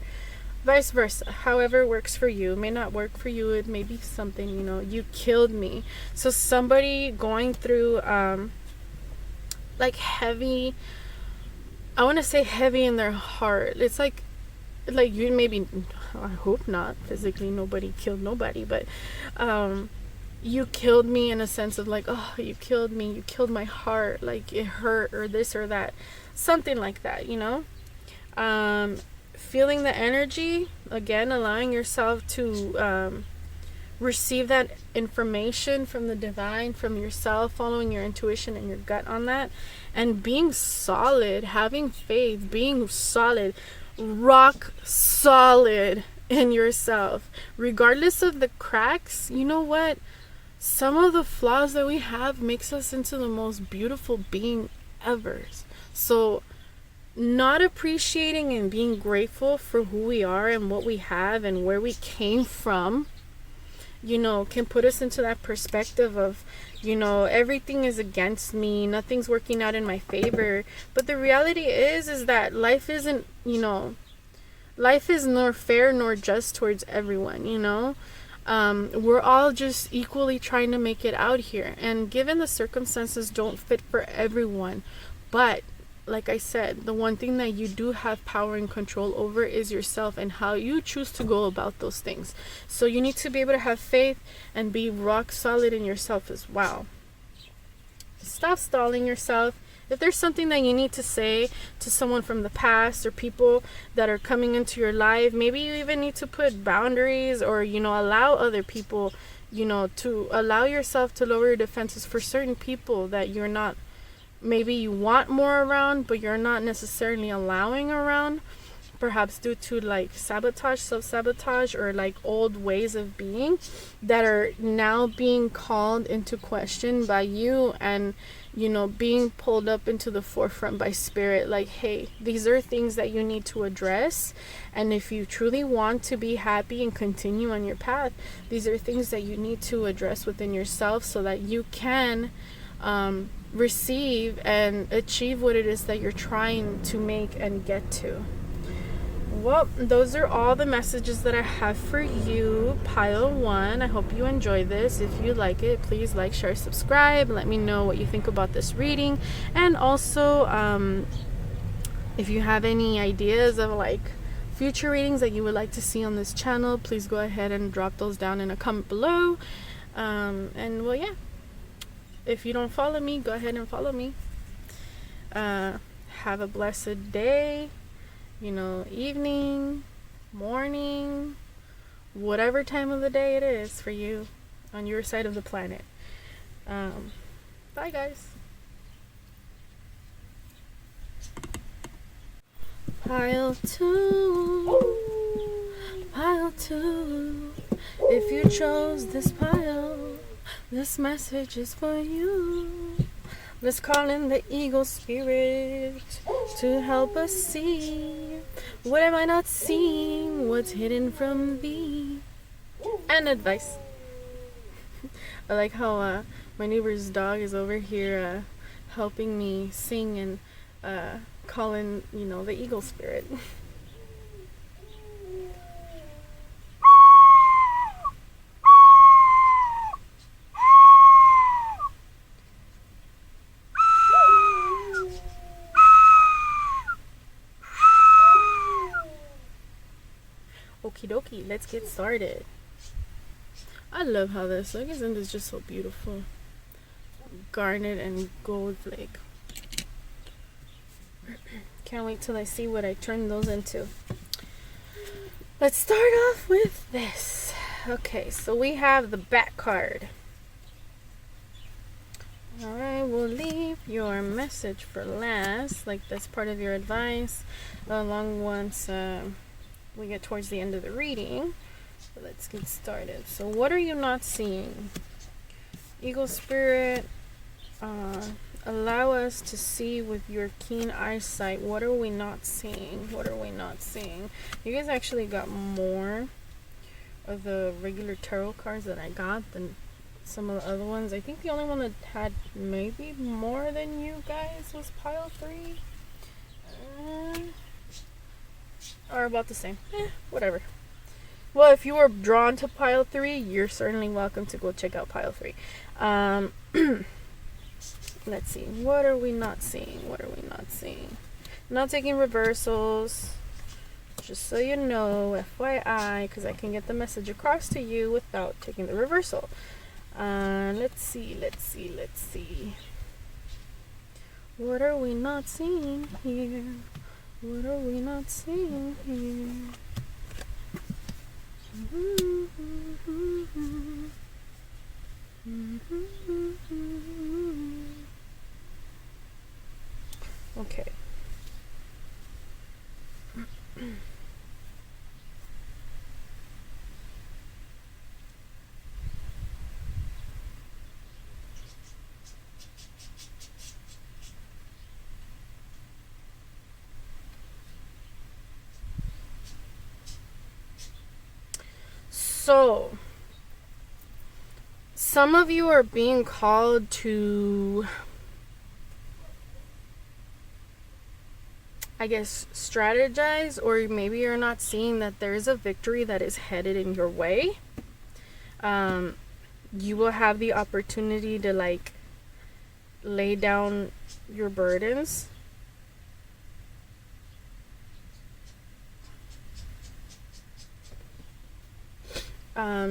vice versa. However it works for you. It may not work for you. It may be something, you killed me. So somebody going through like heavy, I want to say heavy in their heart. It's like you maybe, I hope not, physically nobody killed nobody, but you killed me in a sense of like, oh, you killed me, you killed my heart, like it hurt, or this or that, something like that, feeling the energy, again, allowing yourself to receive that information from the divine, from yourself, following your intuition and your gut on that, and being solid, having faith, being solid, rock solid in yourself, regardless of the cracks. You know what? Some of the flaws that we have makes us into the most beautiful being ever. So not appreciating and being grateful for who we are and what we have and where we came from, can put us into that perspective of, everything is against me, nothing's working out in my favor. But the reality is that life isn't, life is nor fair nor just towards everyone, we're all just equally trying to make it out here, and given the circumstances don't fit for everyone. But like I said, the one thing that you do have power and control over is yourself and how you choose to go about those things. So you need to be able to have faith and be rock solid in yourself as well. Stop stalling yourself. If there's something that you need to say to someone from the past, or people that are coming into your life, maybe you even need to put boundaries, or allow other people, to allow yourself to lower your defenses for certain people that you're not, maybe you want more around, but you're not necessarily allowing around, perhaps due to like sabotage, self-sabotage, or like old ways of being that are now being called into question by you, and being pulled up into the forefront by spirit. Like, hey, these are things that you need to address, and if you truly want to be happy and continue on your path, these are things that you need to address within yourself, so that you can receive and achieve what it is that you're trying to make and get to. Well, those are all the messages that I have for you, pile 1. I hope you enjoy this. If you like it, please like, share, subscribe. Let me know what you think about this reading. And also, if you have any ideas of like future readings that you would like to see on this channel, please go ahead and drop those down in a comment below. And well, yeah. If you don't follow me, go ahead and follow me. Have a blessed day, evening, morning, whatever time of the day it is for you on your side of the planet. Bye, guys. Pile 2, pile 2. If you chose this pile, this message is for you. Let's call in the eagle spirit to help us see what am I not seeing, what's hidden from thee, and advice. I like how my neighbor's dog is over here helping me sing and call in, the eagle spirit. Okie dokie, let's get started. I love how this looks, and it's just so beautiful. Garnet and gold flake. Can't wait till I see what I turn those into. Let's start off with this. Okay, so we have the back card. I will leave your message for last, like that's part of your advice, along once we get towards the end of the reading. So let's get started. So what are you not seeing? Eagle Spirit, allow us to see with your keen eyesight. What are we not seeing? What are we not seeing? You guys actually got more of the regular tarot cards that I got than some of the other ones. I think the only one that had maybe more than you guys was pile 3. Or about the same. Whatever. Well, if you were drawn to pile 3, you're certainly welcome to go check out pile 3. Let's see. What are we not seeing? What are we not seeing? Not taking reversals. Just so you know, FYI, because I can get the message across to you without taking the reversal. Let's see. What are we not seeing here? What are we not seeing here? Okay. So, some of you are being called to, I guess, strategize, or maybe you're not seeing that there is a victory that is headed in your way. You will have the opportunity to like lay down your burdens.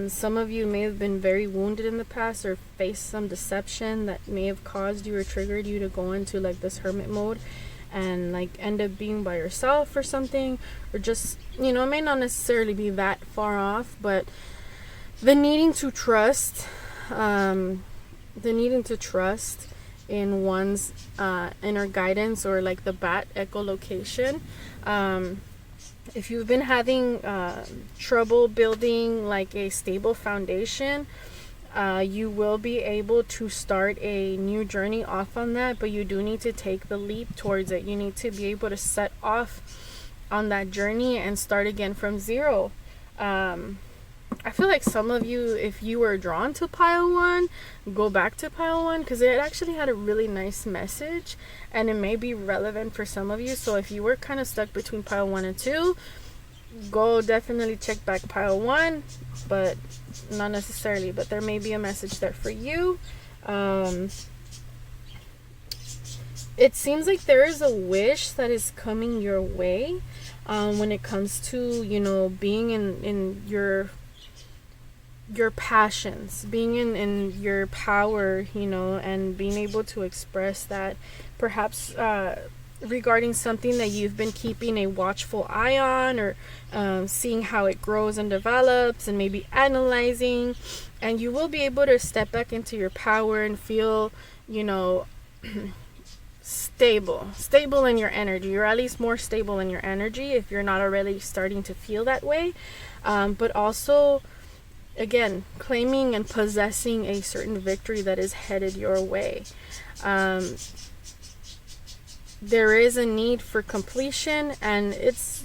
Some of you may have been very wounded in the past or faced some deception that may have caused you or triggered you to go into like this hermit mode and like end up being by yourself or something, or just, you know, it may not necessarily be that far off, but the needing to trust in one's inner guidance, or like the bat echolocation. If you've been having trouble building like a stable foundation, you will be able to start a new journey off on that, but you do need to take the leap towards it. You need to be able to set off on that journey and start again from zero. I feel like some of you, if you were drawn to pile 1, go back to pile 1, because it actually had a really nice message and it may be relevant for some of you. So if you were kind of stuck between pile 1 and 2, go definitely check back pile 1, but not necessarily, but there may be a message there for you. It seems like there is a wish that is coming your way when it comes to, you know, being in your passions, being in your power, you know, and being able to express that, perhaps regarding something that you've been keeping a watchful eye on, or seeing how it grows and develops, and maybe analyzing, and you will be able to step back into your power and feel, you know, stable in your energy, or at least more stable in your energy if you're not already starting to feel that way. But also, again, claiming and possessing a certain victory that is headed your way. There is a need for completion, and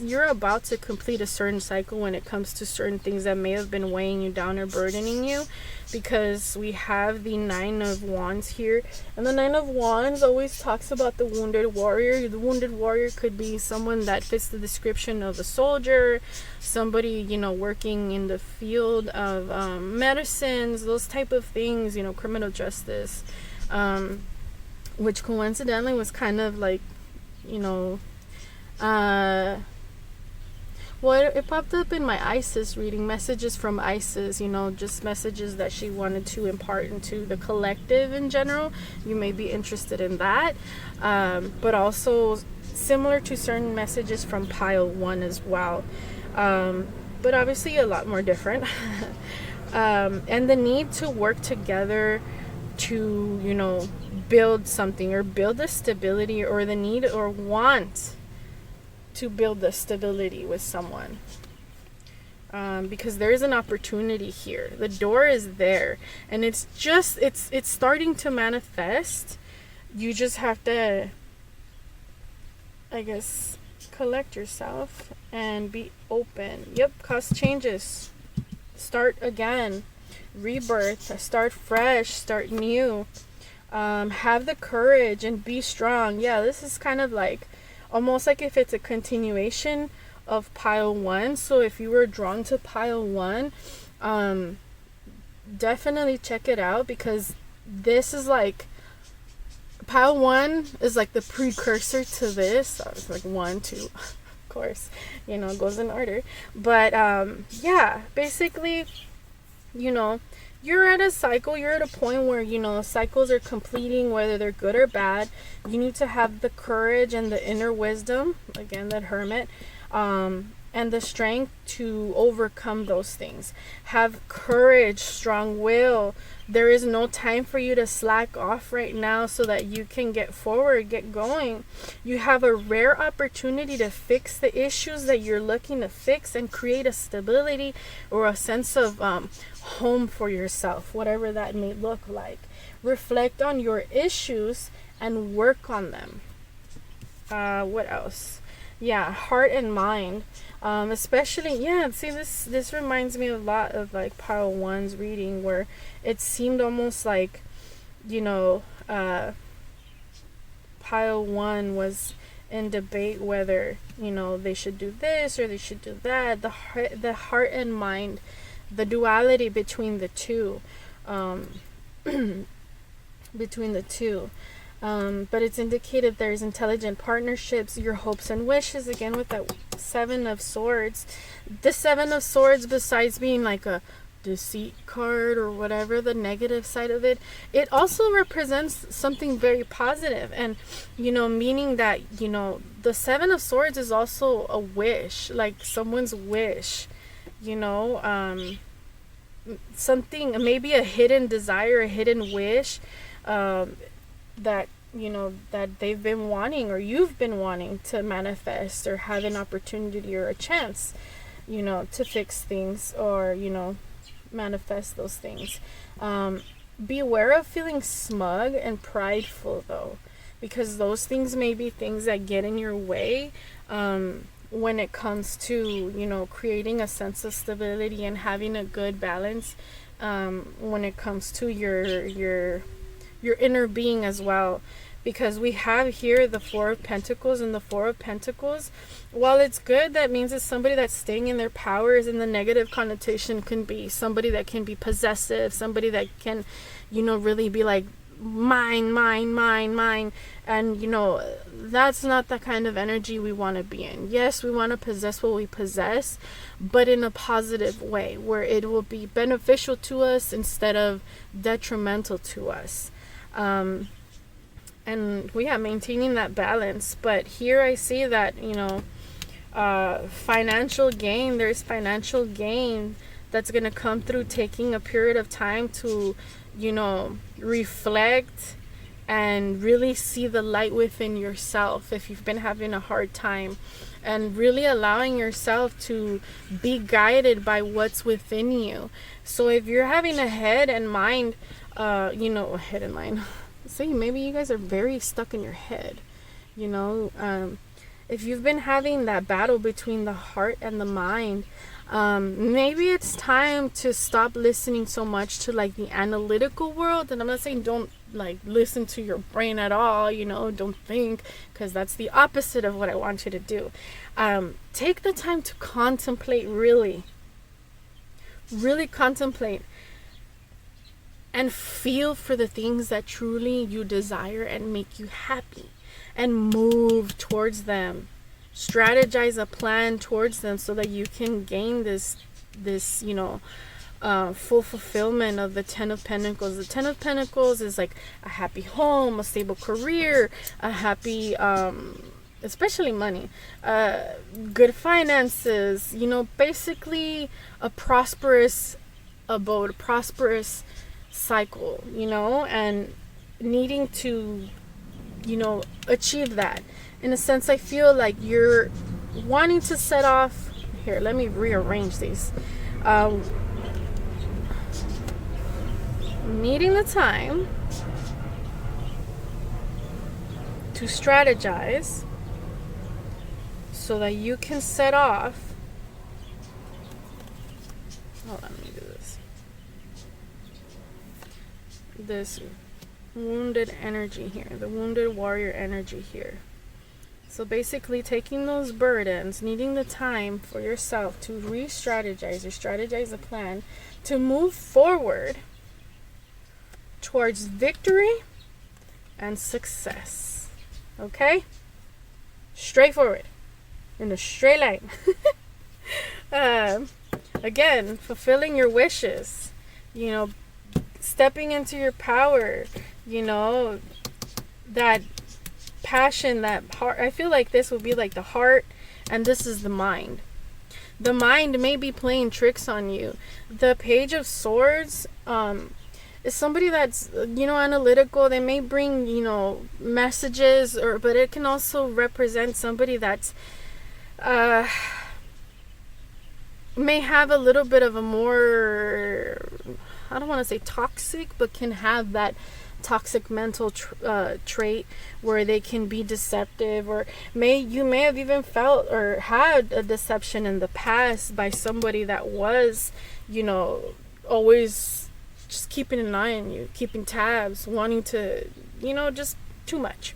you're about to complete a certain cycle when it comes to certain things that may have been weighing you down or burdening you, because we have the 9 of Wands here, and the 9 of Wands always talks about the wounded warrior. The wounded warrior could be someone that fits the description of a soldier, somebody, you know, working in the field of medicines, those type of things, you know, criminal justice, which coincidentally was kind of like, you know, Well, it popped up in my Isis reading, messages from Isis, you know, just messages that she wanted to impart into the collective in general. You may be interested in that. But also similar to certain messages from pile 1 as well. But obviously a lot more different. And the need to work together to, you know, build something or build a stability, or the need or want to build the stability with someone. Because there's an opportunity here. The door is there, and it's starting to manifest. You just have to, I guess, collect yourself and be open. Yep, cause changes. Start again. Rebirth. Start fresh. Start new. Have the courage and be strong. Yeah, this is kind of like almost like if it's a continuation of pile 1. So if you were drawn to pile 1, definitely check it out, because this is like pile 1 is like the precursor to this. So it's like 1, 2, of course, you know, it goes in order. But yeah, basically, you know, you're at a cycle, you're at a point where, you know, cycles are completing, whether they're good or bad. You need to have the courage and the inner wisdom, again, that hermit, and the strength to overcome those things. Have courage, strong will. There is no time for you to slack off right now so that you can get forward, get going. You have a rare opportunity to fix the issues that you're looking to fix and create a stability or a sense of home for yourself, whatever that may look like. Reflect on your issues and work on them. What else? Yeah, heart and mind. Especially, yeah, see, this reminds me a lot of like pile 1's reading, where it seemed almost like, you know, pile 1 was in debate whether, you know, they should do this or they should do that. The heart and mind, the duality between the two, but it's indicated there's intelligent partnerships, your hopes and wishes, again with that 7 of Swords. The 7 of Swords, besides being like a deceit card or whatever, the negative side of it, it also represents something very positive, and, you know, meaning that, you know, the 7 of Swords is also a wish, like someone's wish, you know, something, maybe a hidden desire, a hidden wish, that, you know, that they've been wanting, or you've been wanting to manifest, or have an opportunity or a chance, you know, to fix things, or, you know, manifest those things. Beware of feeling smug and prideful, though, because those things may be things that get in your way when it comes to, you know, creating a sense of stability and having a good balance when it comes to your inner being as well. Because we have here the 4 of Pentacles, and the 4 of Pentacles, while it's good, that means it's somebody that's staying in their powers, and the negative connotation can be somebody that can be possessive, somebody that can, you know, really be like, mine, mine, mine, mine. And, you know, that's not the kind of energy we want to be in. Yes, we want to possess what we possess, but in a positive way, where it will be beneficial to us instead of detrimental to us. And we are maintaining that balance. But here I see that, you know, financial gain, there's financial gain that's going to come through taking a period of time to, you know, reflect and really see the light within yourself if you've been having a hard time, and really allowing yourself to be guided by what's within you. So if you're having a head and mind, you know, head and mind, see, maybe you guys are very stuck in your head, you know, if you've been having that battle between the heart and the mind, maybe it's time to stop listening so much to like the analytical world. And I'm not saying don't like listen to your brain at all, you know, don't think, because that's the opposite of what I want you to do. Take the time to contemplate, really contemplate, and feel for the things that truly you desire and make you happy, and move towards them. strategize a plan towards them so that you can gain this full fulfillment of the Ten of Pentacles. The Ten of Pentacles is like a happy home, a stable career, a happy especially money, good finances, basically a prosperous abode, a prosperous cycle, and needing to achieve that. In a sense, I feel like you're wanting to set off here. Let me rearrange these. Needing the time to strategize so that you can set off. Hold on, let me do this wounded energy here, the wounded warrior energy here. So basically taking those burdens, needing the time for yourself to re-strategize or strategize a plan to move forward towards victory and success. Okay? Straightforward. In a straight line. Again, fulfilling your wishes. Stepping into your power. That passion, that heart. I feel like this will be like the heart, and this is the mind. The mind may be playing tricks on you. The Page of Swords is somebody that's analytical. They may bring messages, but it can also represent somebody that's may have a little bit of a more, I don't want to say toxic, but can have that toxic mental trait where they can be deceptive, or you may have even felt or had a deception in the past by somebody that was always just keeping an eye on you, keeping tabs, wanting to just too much,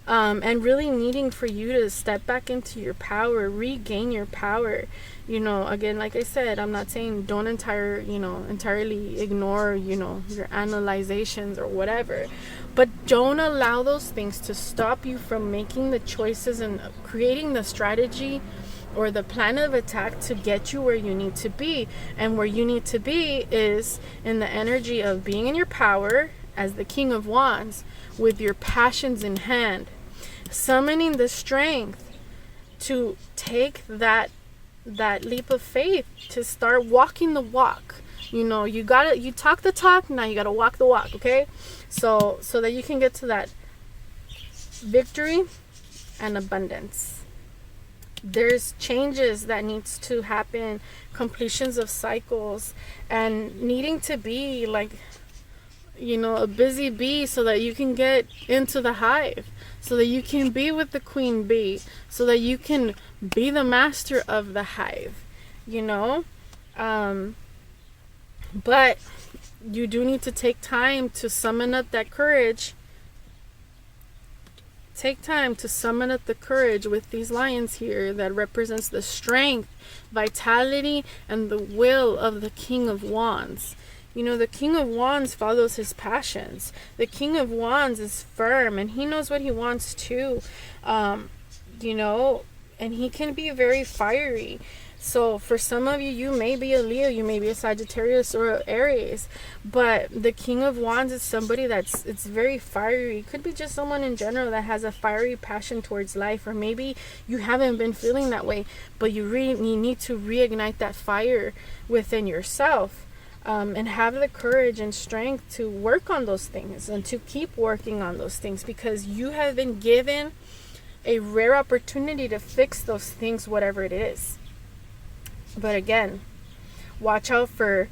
and really needing for you to step back into your power, regain your power. Again, like I said, I'm not saying don't entirely ignore, your analyzations or whatever, but don't allow those things to stop you from making the choices and creating the strategy or the plan of attack to get you where you need to be. And where you need to be is in the energy of being in your power as the King of Wands, with your passions in hand, summoning the strength to take that leap of faith, to start walking the walk. You talk the talk, now you gotta walk the walk. Okay, so that you can get to that victory and abundance. There's changes that needs to happen, completions of cycles, and needing to be like a busy bee so that you can get into the hive, so that you can be with the queen bee, so that you can be the master of the hive, but you do need to take time to summon up that courage. Take time to summon up the courage with these lions here that represents the strength, vitality, and the will of the King of Wands. The King of Wands follows his passions. The King of Wands is firm, and he knows what he wants too. And he can be very fiery. So for some of you, you may be a Leo, you may be a Sagittarius or an Aries, but the King of Wands is somebody it's very fiery. It could be just someone in general that has a fiery passion towards life, or maybe you haven't been feeling that way, but you need to reignite that fire within yourself. And have the courage and strength to work on those things and to keep working on those things, because you have been given a rare opportunity to fix those things, whatever it is. But again, watch out for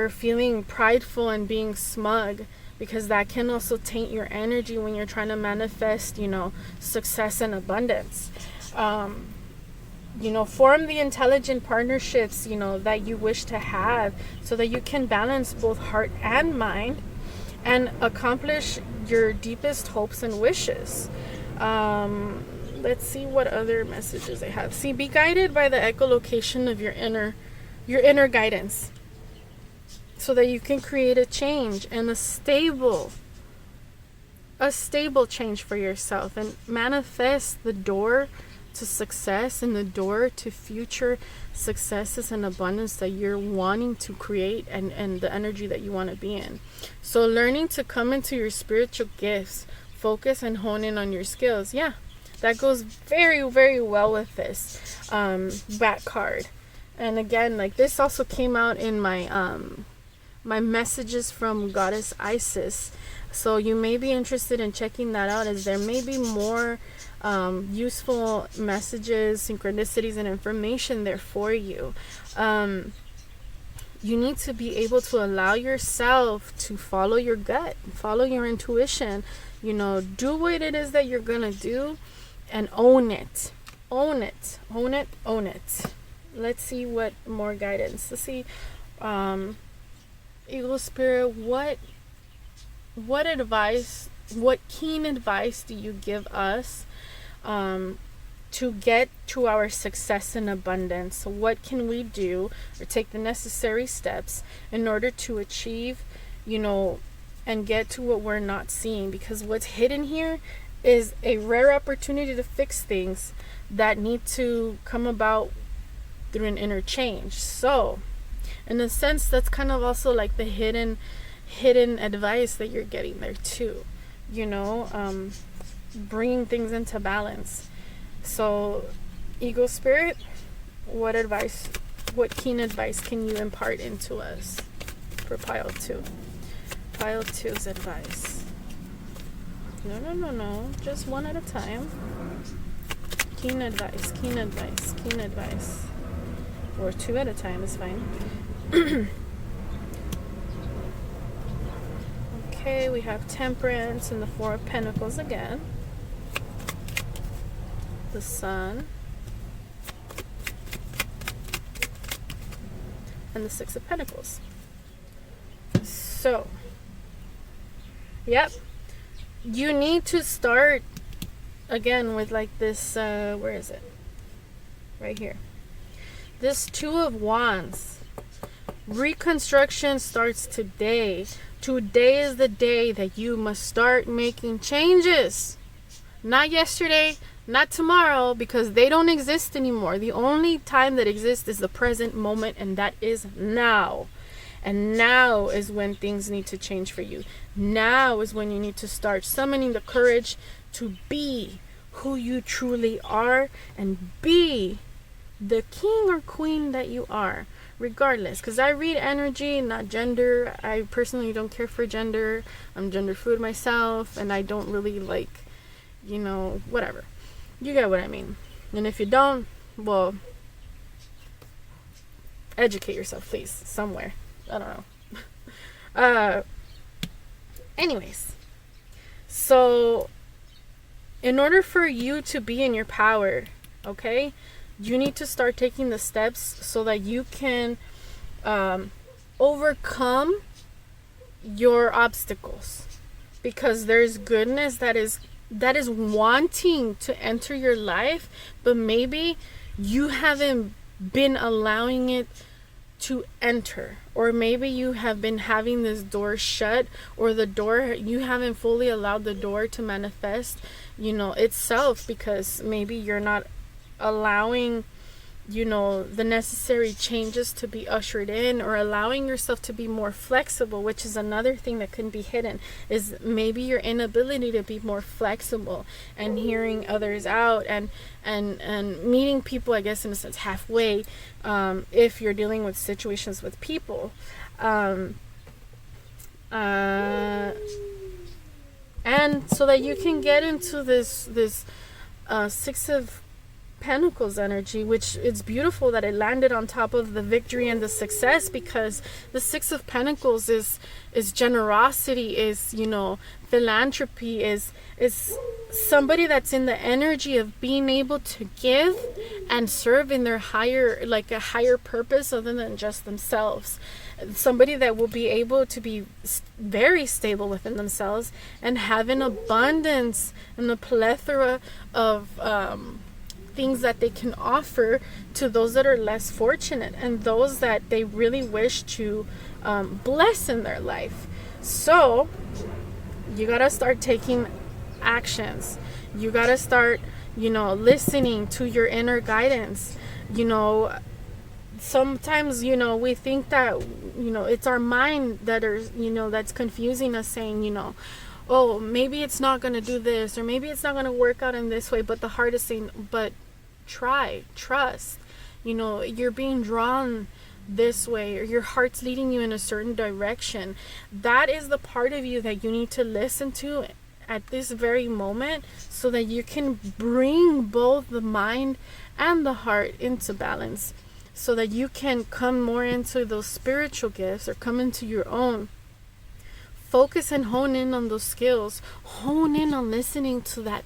feeling prideful and being smug, because that can also taint your energy when you're trying to manifest, success and abundance. Form the intelligent partnerships, that you wish to have, so that you can balance both heart and mind and accomplish your deepest hopes and wishes. Let's see what other messages I have. See, be guided by the echolocation of your inner guidance, so that you can create a change and a stable change for yourself, and manifest the door to success and the door to future successes and abundance that you're wanting to create, and the energy that you want to be in. So learning to come into your spiritual gifts, focus and hone in on your skills. Yeah, that goes very, very well with this back card. And again, like, this also came out in my my messages from Goddess Isis. So you may be interested in checking that out, as there may be more useful messages, synchronicities, and information there for you. You need to be able to allow yourself to follow your gut, follow your intuition, you know, do what it is that you're gonna do, and own it. Own it. Own it. Own it. Let's see what more guidance. Let's see, Eagle Spirit, what advice, what keen advice do you give us to get to our success and abundance? What can we do or take the necessary steps in order to achieve, you know, and get to what we're not seeing? Because what's hidden here is a rare opportunity to fix things that need to come about through an interchange. So in a sense, that's kind of also like the hidden advice that you're getting there too, you know, bringing things into balance. So Eagle Spirit, what keen advice can you impart into us for pile 2? Pile 2's advice. No, just one at a time. Keen advice. Or 2 at a time is fine. Okay, we have Temperance and the 4 of Pentacles again. The Sun. And the 6 of Pentacles. So, yep. You need to start again with like this, where is it? Right here. This 2 of Wands. Reconstruction starts today. Today is the day that you must start making changes. Not yesterday, not tomorrow, because they don't exist anymore. The only time that exists is the present moment, and that is now. And now is when things need to change for you. Now is when you need to start summoning the courage to be who you truly are and be the king or queen that you are, regardless. Because I read energy, not gender. I personally don't care for gender. I'm gender fluid myself, and I don't really like, you know, whatever. You get what I mean. And if you don't, well, educate yourself, please, somewhere. I don't know. Anyways, so in order for you to be in your power, okay, you need to start taking the steps so that you can overcome your obstacles, because there's goodness that is wanting to enter your life, but maybe you haven't been allowing it to enter, or maybe you have been having this door shut, or the door, you haven't fully allowed the door to manifest, you know, itself, because maybe you're not allowing, you know, the necessary changes to be ushered in, or allowing yourself to be more flexible, which is another thing that can be hidden, is maybe your inability to be more flexible and hearing others out, and meeting people, I guess, in a sense, halfway, if you're dealing with situations with people, and so that you can get into this 6 of Pentacles energy, which it's beautiful that it landed on top of the victory and the success, because the 6 of Pentacles is generosity, is, you know, philanthropy, is somebody that's in the energy of being able to give and serve in their higher, like a higher purpose other than just themselves. Somebody that will be able to be very stable within themselves and have an abundance and a plethora of things that they can offer to those that are less fortunate and those that they really wish to bless in their life. So you gotta start taking actions. You gotta start, listening to your inner guidance. Sometimes we think that it's our mind that's confusing us, saying oh, maybe it's not going to do this, or maybe it's not going to work out in this way, but the heart is saying, but trust, you're being drawn this way, or your heart's leading you in a certain direction. That is the part of you that you need to listen to at this very moment, so that you can bring both the mind and the heart into balance, so that you can come more into those spiritual gifts, or come into your own. Focus and hone in on those skills. Hone in on listening to that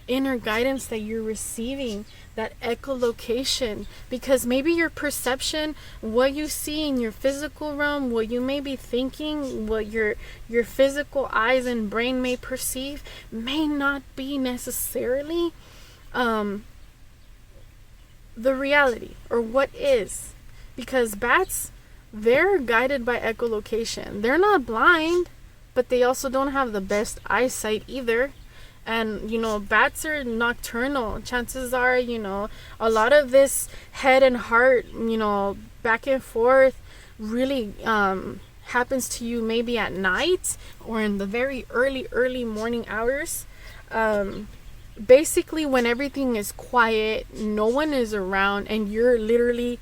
inner guidance that you're receiving, that echolocation. Because maybe your perception, what you see in your physical realm, what you may be thinking, what your physical eyes and brain may perceive, may not be necessarily the reality, or what is. Because bats, they're guided by echolocation. They're not blind, but they also don't have the best eyesight either. And bats are nocturnal. Chances are a lot of this head and heart back and forth really happens to you maybe at night, or in the very early morning hours. Basically when everything is quiet, no one is around, and you're literally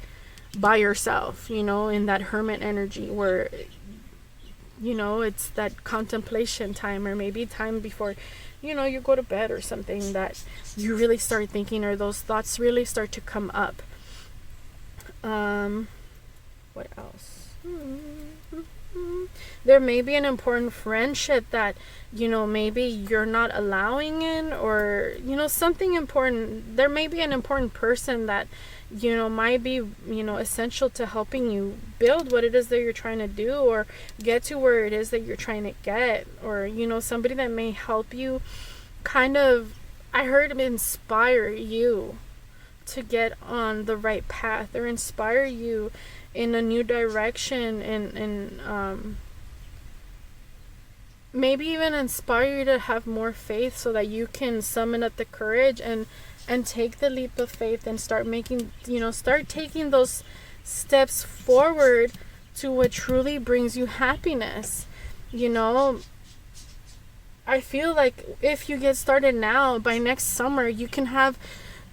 by yourself, in that hermit energy, where it's that contemplation time, or maybe time before you go to bed or something, that you really start thinking, or those thoughts really start to come up. What else? There may be an important friendship that maybe you're not allowing in, or something important. There may be an important person that might be essential to helping you build what it is that you're trying to do, or get to where it is that you're trying to get, or somebody that may help you kind of, I heard, inspire you to get on the right path, or inspire you in a new direction, and maybe even inspire you to have more faith, so that you can summon up the courage and take the leap of faith, and start taking those steps forward to what truly brings you happiness. I feel like if you get started now, by next summer you can have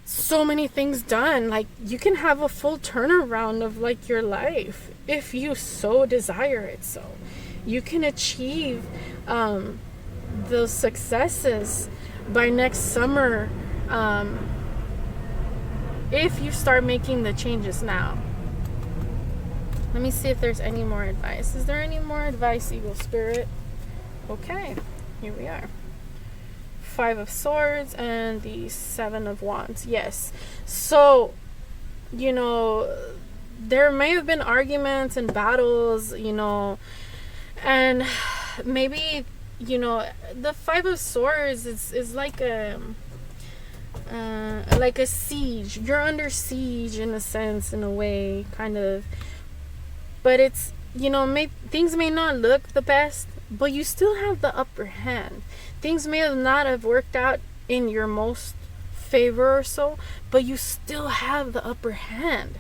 so many things done. Like, you can have a full turnaround of like your life, if you so desire it. So you can achieve those successes by next summer, if you start making the changes now. Let me see if there's any more advice. Is there any more advice, Eagle Spirit? Okay, here we are. 5 of Swords and the 7 of Wands. Yes. So, there may have been arguments and battles, and maybe, the 5 of Swords is like a siege. You're under siege in a sense, in a way, kind of. But it's, things may not look the best, but you still have the upper hand. Things may not have worked out in your most favor or so, but you still have the upper hand.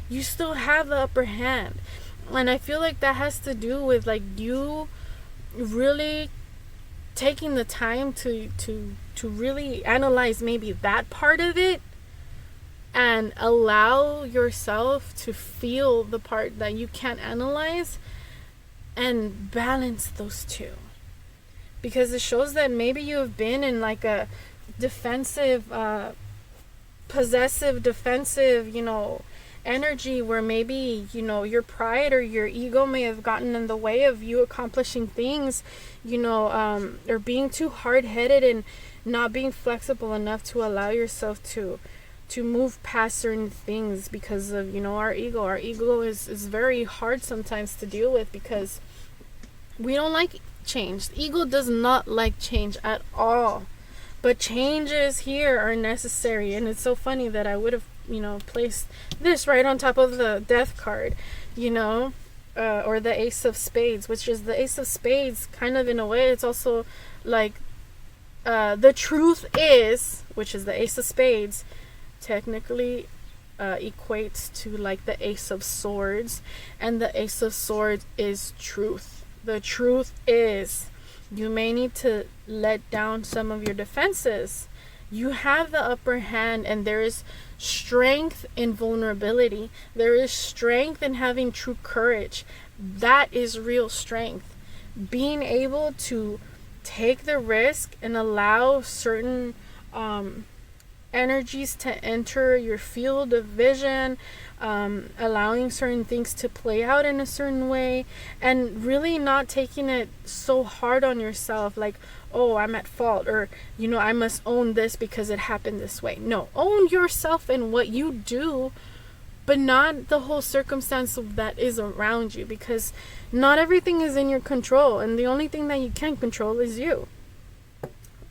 You still have the upper hand. And I feel like that has to do with like you really taking the time to really analyze maybe that part of it, and allow yourself to feel the part that you can't analyze, and balance those two. Because it shows that maybe you have been in like a defensive, possessive, defensive, energy, where maybe, your pride or your ego may have gotten in the way of you accomplishing things, or being too hard-headed and not being flexible enough to allow yourself to move past certain things because of, our ego. Our ego is very hard sometimes to deal with, because we don't like change. The ego does not like change at all. But changes here are necessary. And it's so funny that I would have, placed this right on top of the death card, or the Ace of Spades, which is the Ace of Spades, kind of in a way. It's also like the truth is, which is the Ace of Spades, technically equates to like the Ace of Swords, and the Ace of Swords is truth. The truth is, you may need to let down some of your defenses. You have the upper hand, and there is strength in vulnerability. There is strength in having true courage. That is real strength. Being able to take the risk and allow certain energies to enter your field of vision, allowing certain things to play out in a certain way, and really not taking it so hard on yourself, like, oh, I'm at fault, or, you know, I must own this because it happened this way. No, own yourself and what you do, but not the whole circumstance that is around you, because not everything is in your control, and the only thing that you can control is you.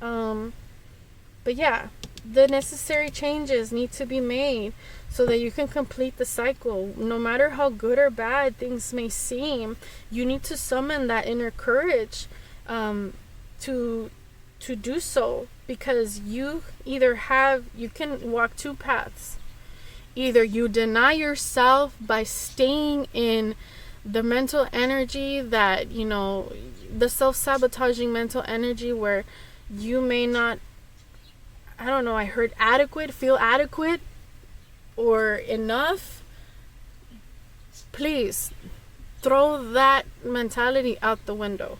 But yeah, the necessary changes need to be made so that you can complete the cycle. No matter how good or bad things may seem, you need to summon that inner courage to do so, because you can walk two paths. Either you deny yourself by staying in the mental energy that, you know, the self-sabotaging mental energy where you may not, I don't know, I heard feel adequate or enough. Please throw that mentality out the window,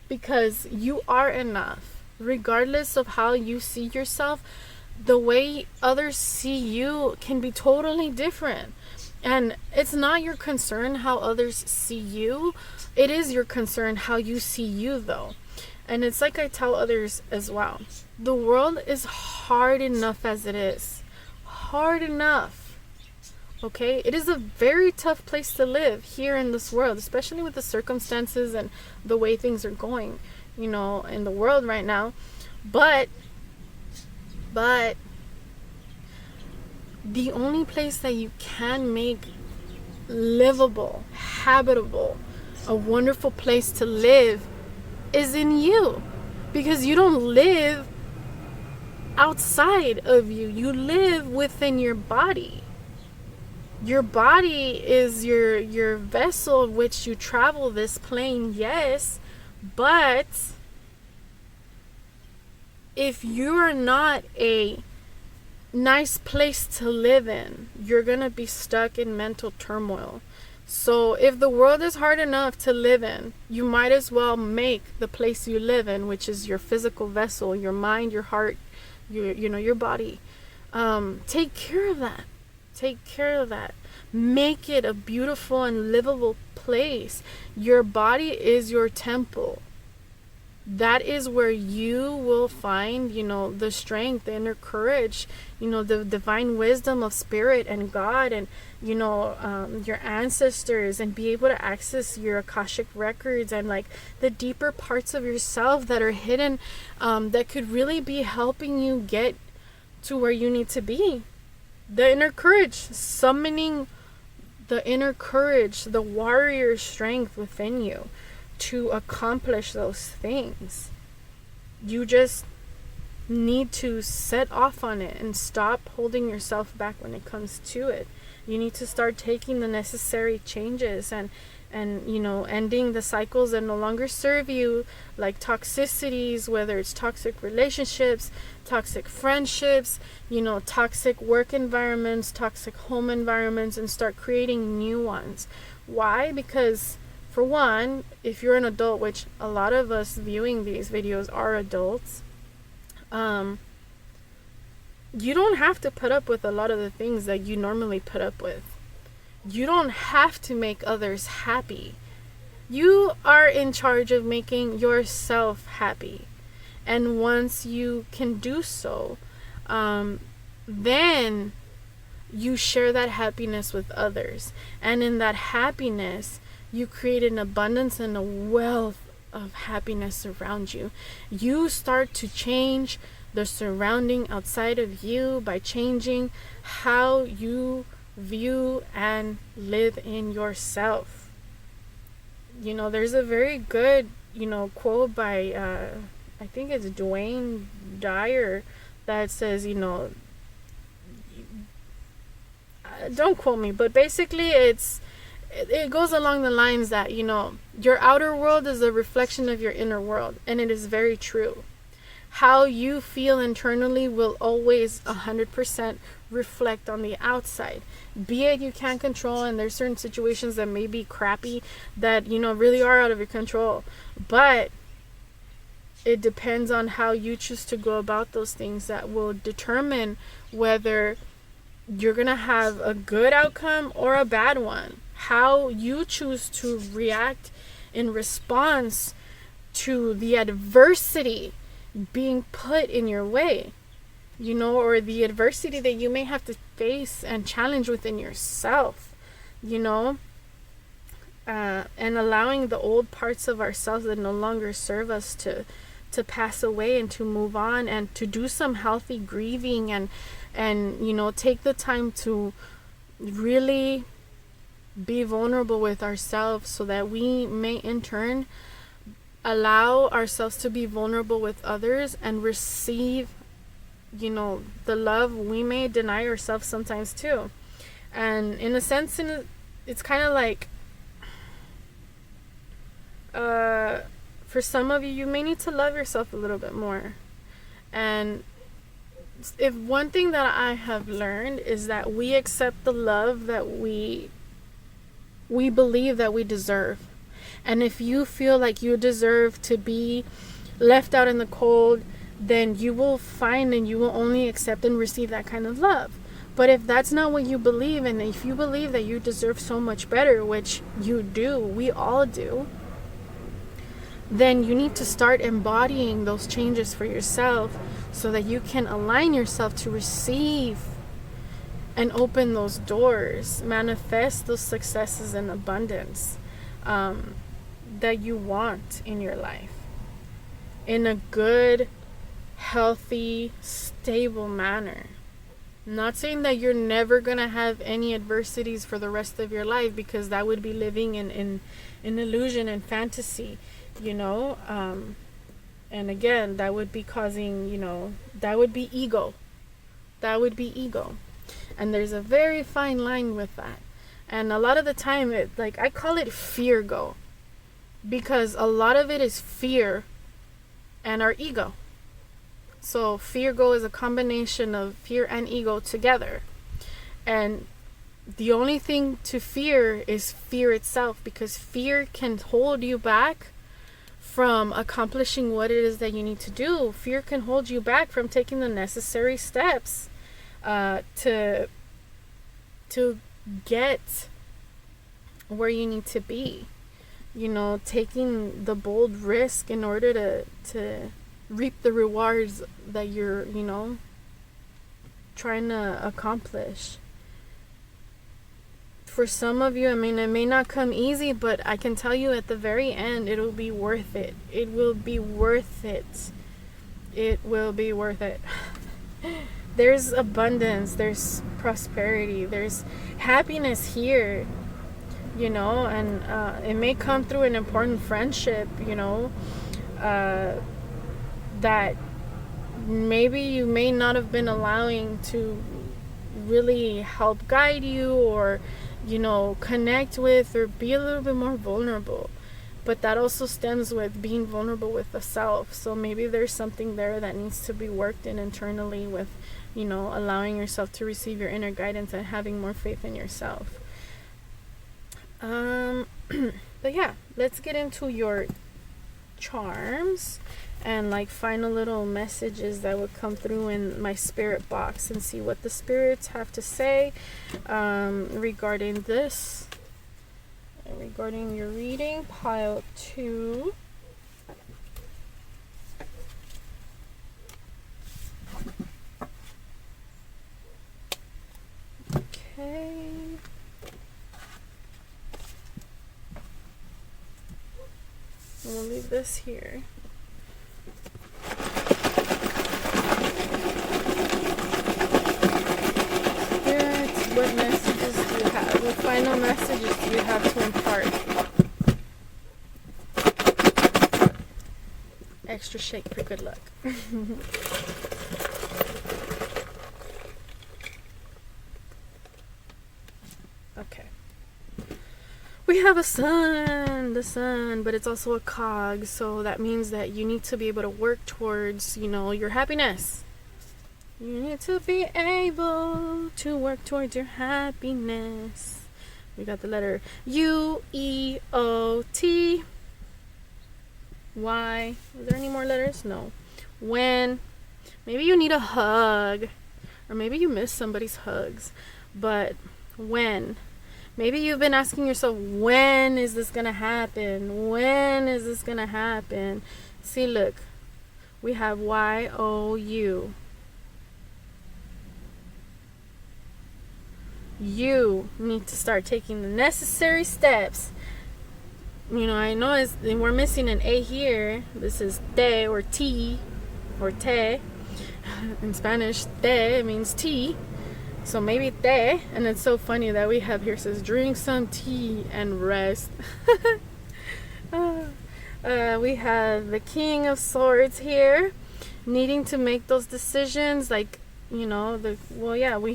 because you are enough. Regardless of how you see yourself, the way others see you can be totally different. And it's not your concern how others see you. It is your concern how you see you, though. And it's like I tell others as well. The world is hard enough as it is. Hard enough. Okay? It is a very tough place to live here in this world, especially with the circumstances and the way things are going, you know, in the world right now. But the only place that you can make livable, habitable, a wonderful place to live is in you, because you don't live outside of you. You live within your body. Your body is your vessel of which you travel this plane, yes, but if you're not a nice place to live in, you're gonna be stuck in mental turmoil. So if the world is hard enough to live in, you might as well make the place you live in, which is your physical vessel, your mind, your heart, your body. Take care of that. Take care of that. Make it a beautiful and livable place. Your body is your temple. That is where you will find, the strength, the inner courage, the divine wisdom of spirit and God, and, your ancestors, and be able to access your Akashic records and like the deeper parts of yourself that are hidden, that could really be helping you get to where you need to be. The inner courage, summoning the inner courage, the warrior strength within you to accomplish those things. You just need to set off on it and stop holding yourself back when it comes to it. You need to start taking the necessary changes and ending the cycles that no longer serve you, like toxicities, whether it's toxic relationships, toxic friendships, toxic work environments, toxic home environments, and start creating new ones. Why? Because for one, if you're an adult, which a lot of us viewing these videos are adults, you don't have to put up with a lot of the things that you normally put up with. You don't have to make others happy. You are in charge of making yourself happy. And once you can do so, then you share that happiness with others. And in that happiness, you create an abundance and a wealth of happiness around you. You start to change the surrounding outside of you by changing how you view and live in yourself. There's a very good, quote by I think it's Dwayne Dyer that says, don't quote me, but basically it goes along the lines that, your outer world is a reflection of your inner world, and it is very true. How you feel internally will always 100% reflect on the outside. Be it you can't control, and there's certain situations that may be crappy that, really are out of your control. But it depends on how you choose to go about those things that will determine whether you're going to have a good outcome or a bad one. How you choose to react in response to the adversity being put in your way, or the adversity that you may have to face and challenge within yourself, and allowing the old parts of ourselves that no longer serve us to pass away and to move on and to do some healthy grieving and take the time to really be vulnerable with ourselves, so that we may in turn allow ourselves to be vulnerable with others and receive, the love we may deny ourselves sometimes too. And in a sense, it's kind of like, for some of you, you may need to love yourself a little bit more. And if one thing that I have learned is that we accept the love that we believe that we deserve. And if you feel like you deserve to be left out in the cold, then you will find and you will only accept and receive that kind of love. But if that's not what you believe, and if you believe that you deserve so much better, which you do, we all do, then you need to start embodying those changes for yourself so that you can align yourself to receive and open those doors, manifest those successes and abundance that you want in your life in a good, healthy, stable manner. I'm not saying that you're never going to have any adversities for the rest of your life, because that would be living in illusion and fantasy, and again, that would be causing, that would be ego. And there's a very fine line with that. And a lot of the time, I call it fear go, because a lot of it is fear and our ego. So fear go is a combination of fear and ego together. And the only thing to fear is fear itself, because fear can hold you back from accomplishing what it is that you need to do. Fear can hold you back from taking the necessary steps to get where you need to be. Taking the bold risk in order to reap the rewards that you're, trying to accomplish. For some of you, it may not come easy, but I can tell you at the very end, it'll be worth it. It will be worth it. It will be worth it. There's abundance, there's prosperity, there's happiness here, and it may come through an important friendship, that maybe you may not have been allowing to really help guide you or, connect with or be a little bit more vulnerable. But that also stems with being vulnerable with the self. So maybe there's something there that needs to be worked in internally with, allowing yourself to receive your inner guidance and having more faith in yourself. But yeah, let's get into your charms and final little messages that would come through in my spirit box, and see what the spirits have to say regarding this, regarding your reading, pile 2. Okay. We'll leave this here. What messages do you have? What final messages do you have to impart? extra shake for good luck. Okay. We have a sun, the sun, but it's also a cog, so that means that you need to be able to work towards, your happiness. You need to be able to work towards your happiness. We got the letter U-E-O-T. Y. Are there any more letters? No. When. Maybe you need a hug, or maybe you miss somebody's hugs, but when. Maybe you've been asking yourself, when is this going to happen? When is this going to happen? See, look. We have Y-O-U. You need to start taking the necessary steps. I know we're missing an A here. This is te or T or te. In Spanish, te means tea. So maybe te. And it's so funny that we have here says drink some tea and rest. We have the King of Swords here, needing to make those decisions, like we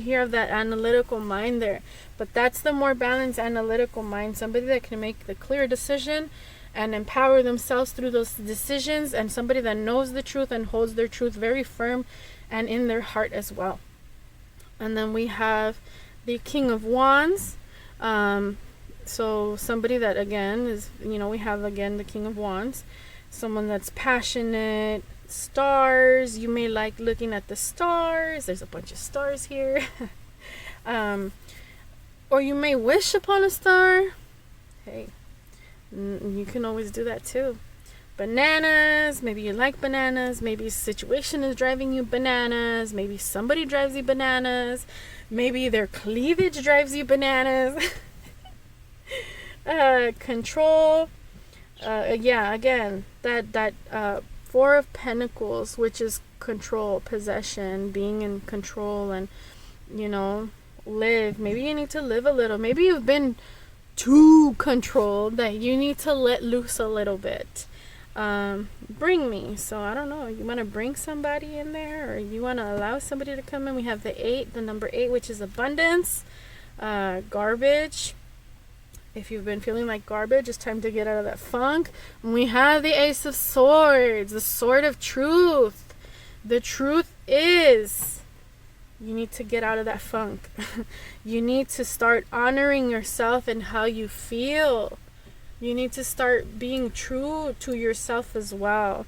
hear of that analytical mind there, but that's the more balanced analytical mind, somebody that can make the clear decision and empower themselves through those decisions, and somebody that knows the truth and holds their truth very firm and in their heart as well. And then we have the King of Wands, so somebody that again is, we have again the King of Wands, someone that's passionate. Stars, you may like looking at the stars. There's a bunch of stars here. Or you may wish upon a star. Hey, you can always do that too. Bananas, maybe you like bananas. Maybe a situation is driving you bananas. Maybe somebody drives you bananas. Maybe their cleavage drives you bananas. Control. Again, that Four of Pentacles, which is control, possession, being in control, and live. Maybe you need to live a little. Maybe you've been too controlled that you need to let loose a little bit. Bring me. So I don't know. You want to bring somebody in there, or you want to allow somebody to come in. We have the 8, the number 8, which is abundance, garbage. If you've been feeling like garbage, it's time to get out of that funk. And we have the Ace of Swords, the sword of truth. The truth is, you need to get out of that funk. You need to start honoring yourself and how you feel. You need to start being true to yourself as well.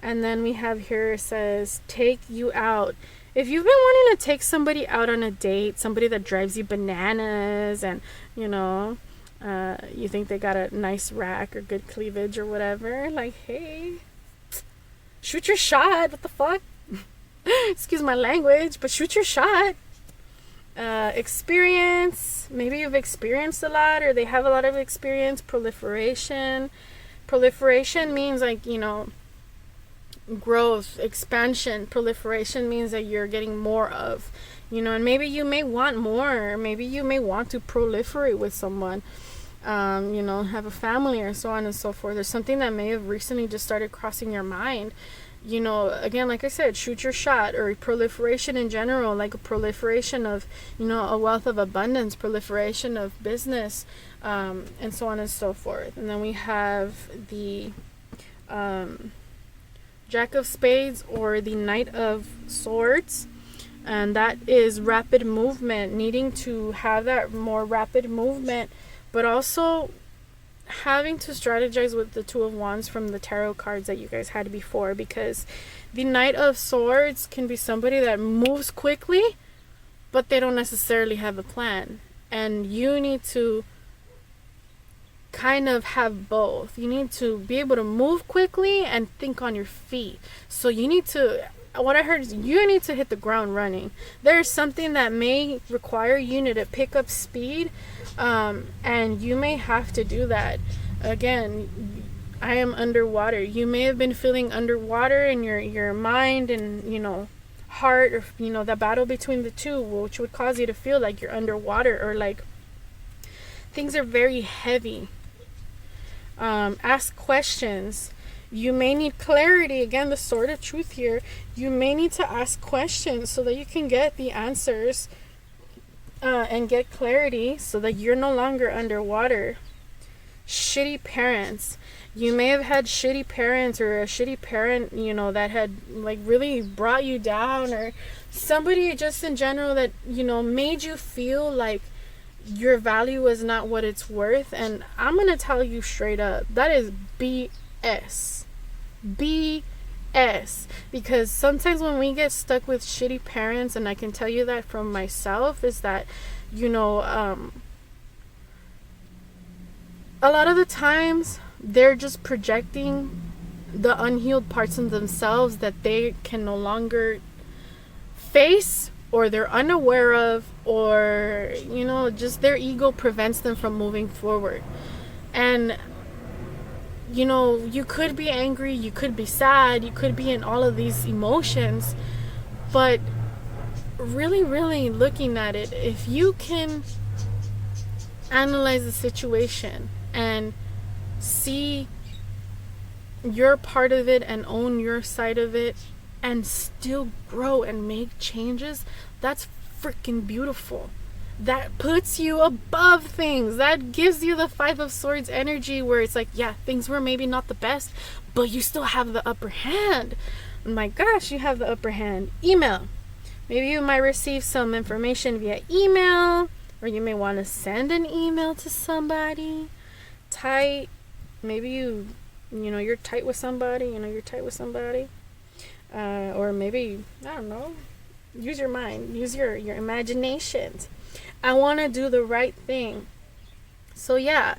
And then we have here, it says, take you out. If you've been wanting to take somebody out on a date, somebody that drives you bananas, and you think they got a nice rack or good cleavage or whatever, like, hey, shoot your shot. What the fuck? Excuse my language, but shoot your shot. Experience. Maybe you've experienced a lot, or they have a lot of experience. Proliferation. Proliferation means like, growth, expansion. Proliferation means that you're getting more of, and maybe you may want more. Maybe you may want to proliferate with someone. Have a family or so on and so forth. There's something that may have recently just started crossing your mind. Again, like I said, shoot your shot, or proliferation in general, like a proliferation of, a wealth of abundance, proliferation of business, and so on and so forth. And then we have the Jack of Spades, or the Knight of Swords. And that is rapid movement, needing to have that more rapid movement, but also having to strategize with the Two of Wands from the tarot cards that you guys had before, because the Knight of Swords can be somebody that moves quickly, but they don't necessarily have a plan. And you need to kind of have both. You need to be able to move quickly and think on your feet. So you need to, what I heard is you need to hit the ground running. There's something that may require you to pick up speed, and you may have to do that. Again, I am underwater. You may have been feeling underwater in your mind and, heart, or, the battle between the two, which would cause you to feel like you're underwater, or like things are very heavy. Ask questions. You may need clarity. Again, the sword of truth here. You may need to ask questions so that you can get the answers and get clarity so that you're no longer underwater. Shitty parents. You may have had shitty parents, or a shitty parent, you know, that had like really brought you down, or somebody just in general that, you know, made you feel like your value is not what it's worth. And I'm gonna tell you straight up, that is BS. BS. Because sometimes when we get stuck with shitty parents, and I can tell you that from myself, is that, you know, a lot of the times they're just projecting the unhealed parts of themselves that they can no longer face, or they're unaware of, or, you know, just their ego prevents them from moving forward. And, you know, you could be angry, you could be sad, you could be in all of these emotions, but really, really looking at it, if you can analyze the situation and see your part of it and own your side of it and still grow and make changes, that's freaking beautiful. That puts you above things. That gives you the Five of Swords energy, where it's like, yeah, things were maybe not the best, but you still have the upper hand. Oh my gosh, you have the upper hand. Email. Maybe you might receive some information via email, or you may want to send an email to somebody. Tight. Maybe you know, you're tight with somebody, or maybe, I don't know, use your mind, use your imaginations. I want to do the right thing. So yeah,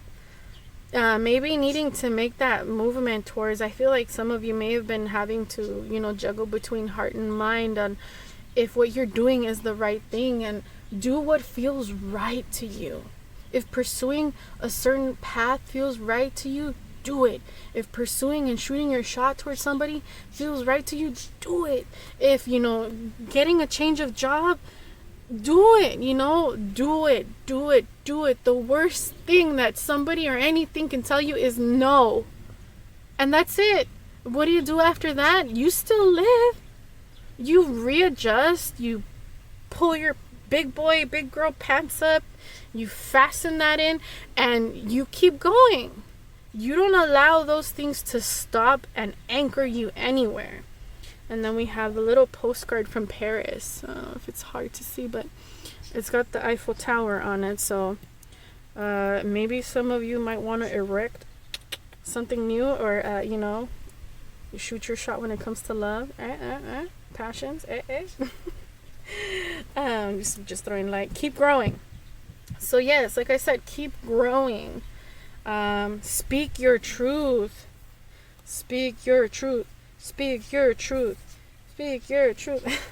maybe needing to make that movement towards, I feel like some of you may have been having to, you know, juggle between heart and mind on if what you're doing is the right thing, and do what feels right to you. If pursuing a certain path feels right to you, do it. If pursuing and shooting your shot towards somebody feels right to you, do it. If, you know, getting a change of job, do it. You know, do it. The worst thing that somebody or anything can tell you is no. And that's it. What do you do after that? You still live. You readjust. You pull your big boy, big girl pants up. You fasten that in, and you keep going. You don't allow those things to stop and anchor you anywhere. And then we have the little postcard from Paris. I don't know if it's hard to see, but it's got the Eiffel Tower on it. So maybe some of you might want to erect something new, or, you know, you shoot your shot when it comes to love. Passions. Just throwing light. Keep growing. So yes, like I said, keep growing. Speak your truth. Speak your truth. Speak your truth. Speak your truth.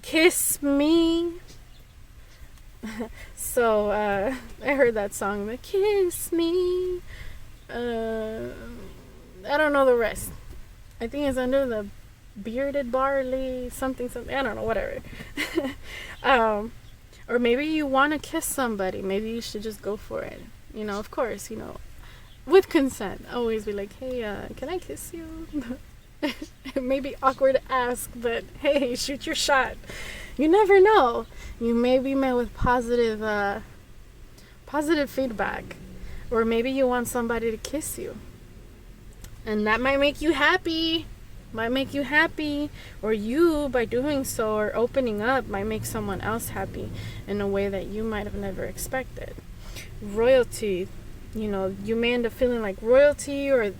Kiss me. So I heard that song, the Kiss Me. I don't know the rest. I think it's under the bearded barley, something. I don't know, whatever. Or maybe you want to kiss somebody. Maybe you should just go for it. You know, of course, you know, with consent. Always be like, hey, can I kiss you? It may be awkward to ask, but hey, shoot your shot. You never know. You may be met with positive feedback. Or maybe you want somebody to kiss you. And that might make you happy. Or you, by doing so or opening up, might make someone else happy in a way that you might have never expected. Royalty, you know, you may end up feeling like royalty, or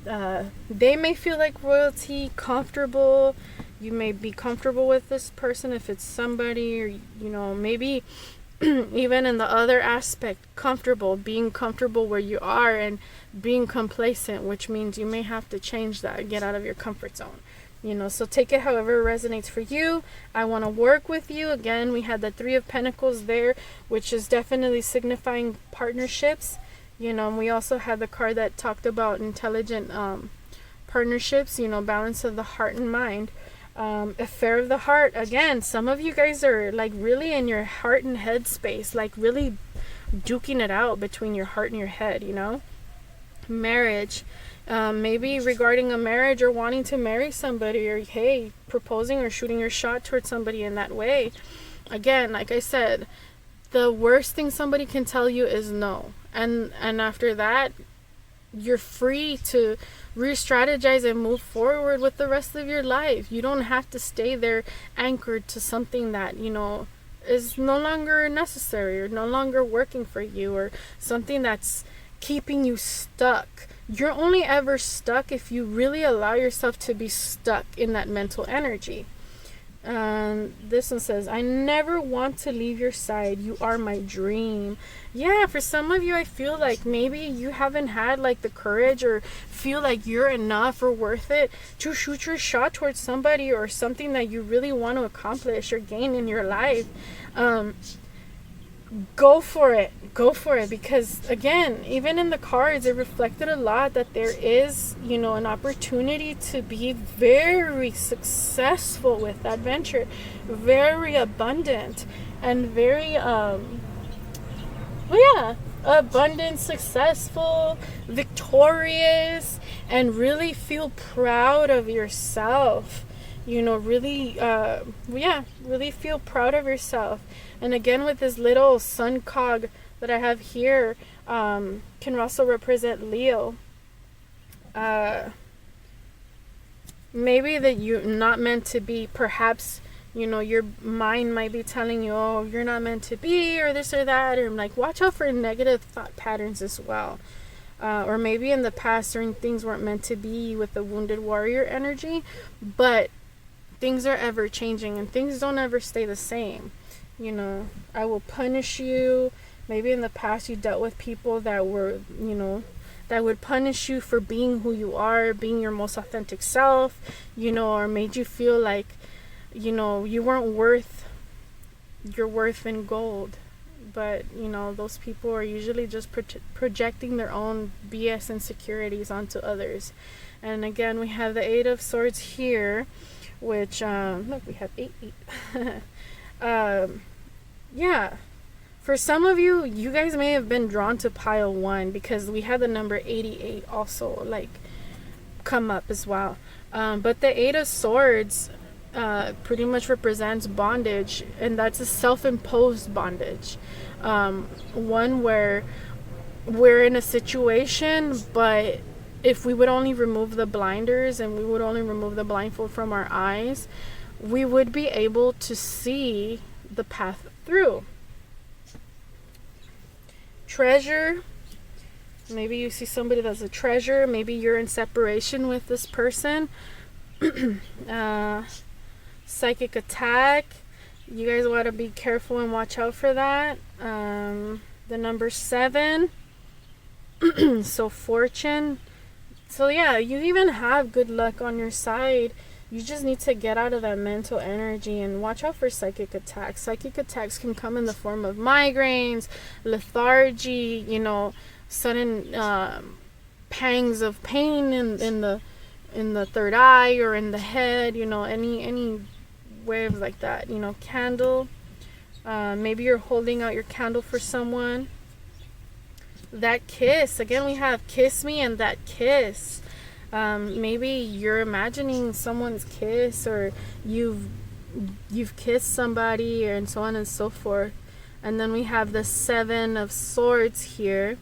they may feel like royalty. Comfortable, you may be comfortable with this person if it's somebody, or, you know, maybe even in the other aspect, being comfortable where you are, and being complacent, which means you may have to change that, get out of your comfort zone. You know, so take it however resonates for you. I want to work with you. Again, we had the Three of Pentacles there, which is definitely signifying partnerships. You know, and we also had the card that talked about intelligent partnerships, you know, balance of the heart and mind. Affair of the heart. Again, some of you guys are like really in your heart and head space, like really duking it out between your heart and your head, you know. marriage. Maybe regarding a marriage or wanting to marry somebody, or hey, proposing or shooting your shot towards somebody in that way. Again, like I said, the worst thing somebody can tell you is no. And after that, you're free to re-strategize and move forward with the rest of your life. You don't have to stay there anchored to something that, is no longer necessary or no longer working for you, or something that's keeping you stuck. You're only ever stuck if you really allow yourself to be stuck in that mental energy. This one says, I never want to leave your side. You are my dream. Yeah, for some of you, I feel like maybe you haven't had like the courage or feel like you're enough or worth it to shoot your shot towards somebody or something that you really want to accomplish or gain in your life. Go for it, because again, even in the cards, it reflected a lot that there is, an opportunity to be very successful with that venture, very abundant, and very abundant, successful, victorious, and really feel proud of yourself. Really feel proud of yourself. And again, with this little sun cog that I have here, can also represent Leo. Maybe that you're not meant to be. Perhaps, your mind might be telling you, oh, you're not meant to be, or this or that. Or like, watch out for negative thought patterns as well. Or maybe in the past, certain things weren't meant to be with the wounded warrior energy. But things are ever changing and things don't ever stay the same. I will punish you. Maybe in the past you dealt with people that were, that would punish you for being who you are, being your most authentic self, or made you feel like, you weren't worth your worth in gold. But, those people are usually just projecting their own BS insecurities onto others. And again, we have the Eight of Swords here, which, look, we have 8. For some of you, you guys may have been drawn to pile 1 because we had the number 88 also come up as well. But the Eight of Swords pretty much represents bondage, and that's a self-imposed bondage. One where we're in a situation, but if we would only remove the blinders and we would only remove the blindfold from our eyes, we would be able to see the path through. Treasure. Maybe you see somebody that's a treasure. Maybe you're in separation with this person. Psychic attack. You guys want to be careful and watch out for that. The number 7. So fortune. So yeah, you even have good luck on your side. You just need to get out of that mental energy and watch out for psychic attacks. Psychic attacks can come in the form of migraines, lethargy, sudden pangs of pain in the third eye or in the head, any waves like that. Candle. Maybe you're holding out your candle for someone. That kiss. Again, we have kiss me and that kiss. Maybe you're imagining someone's kiss, or you've kissed somebody, and so on and so forth. And then we have the 7 of Swords here.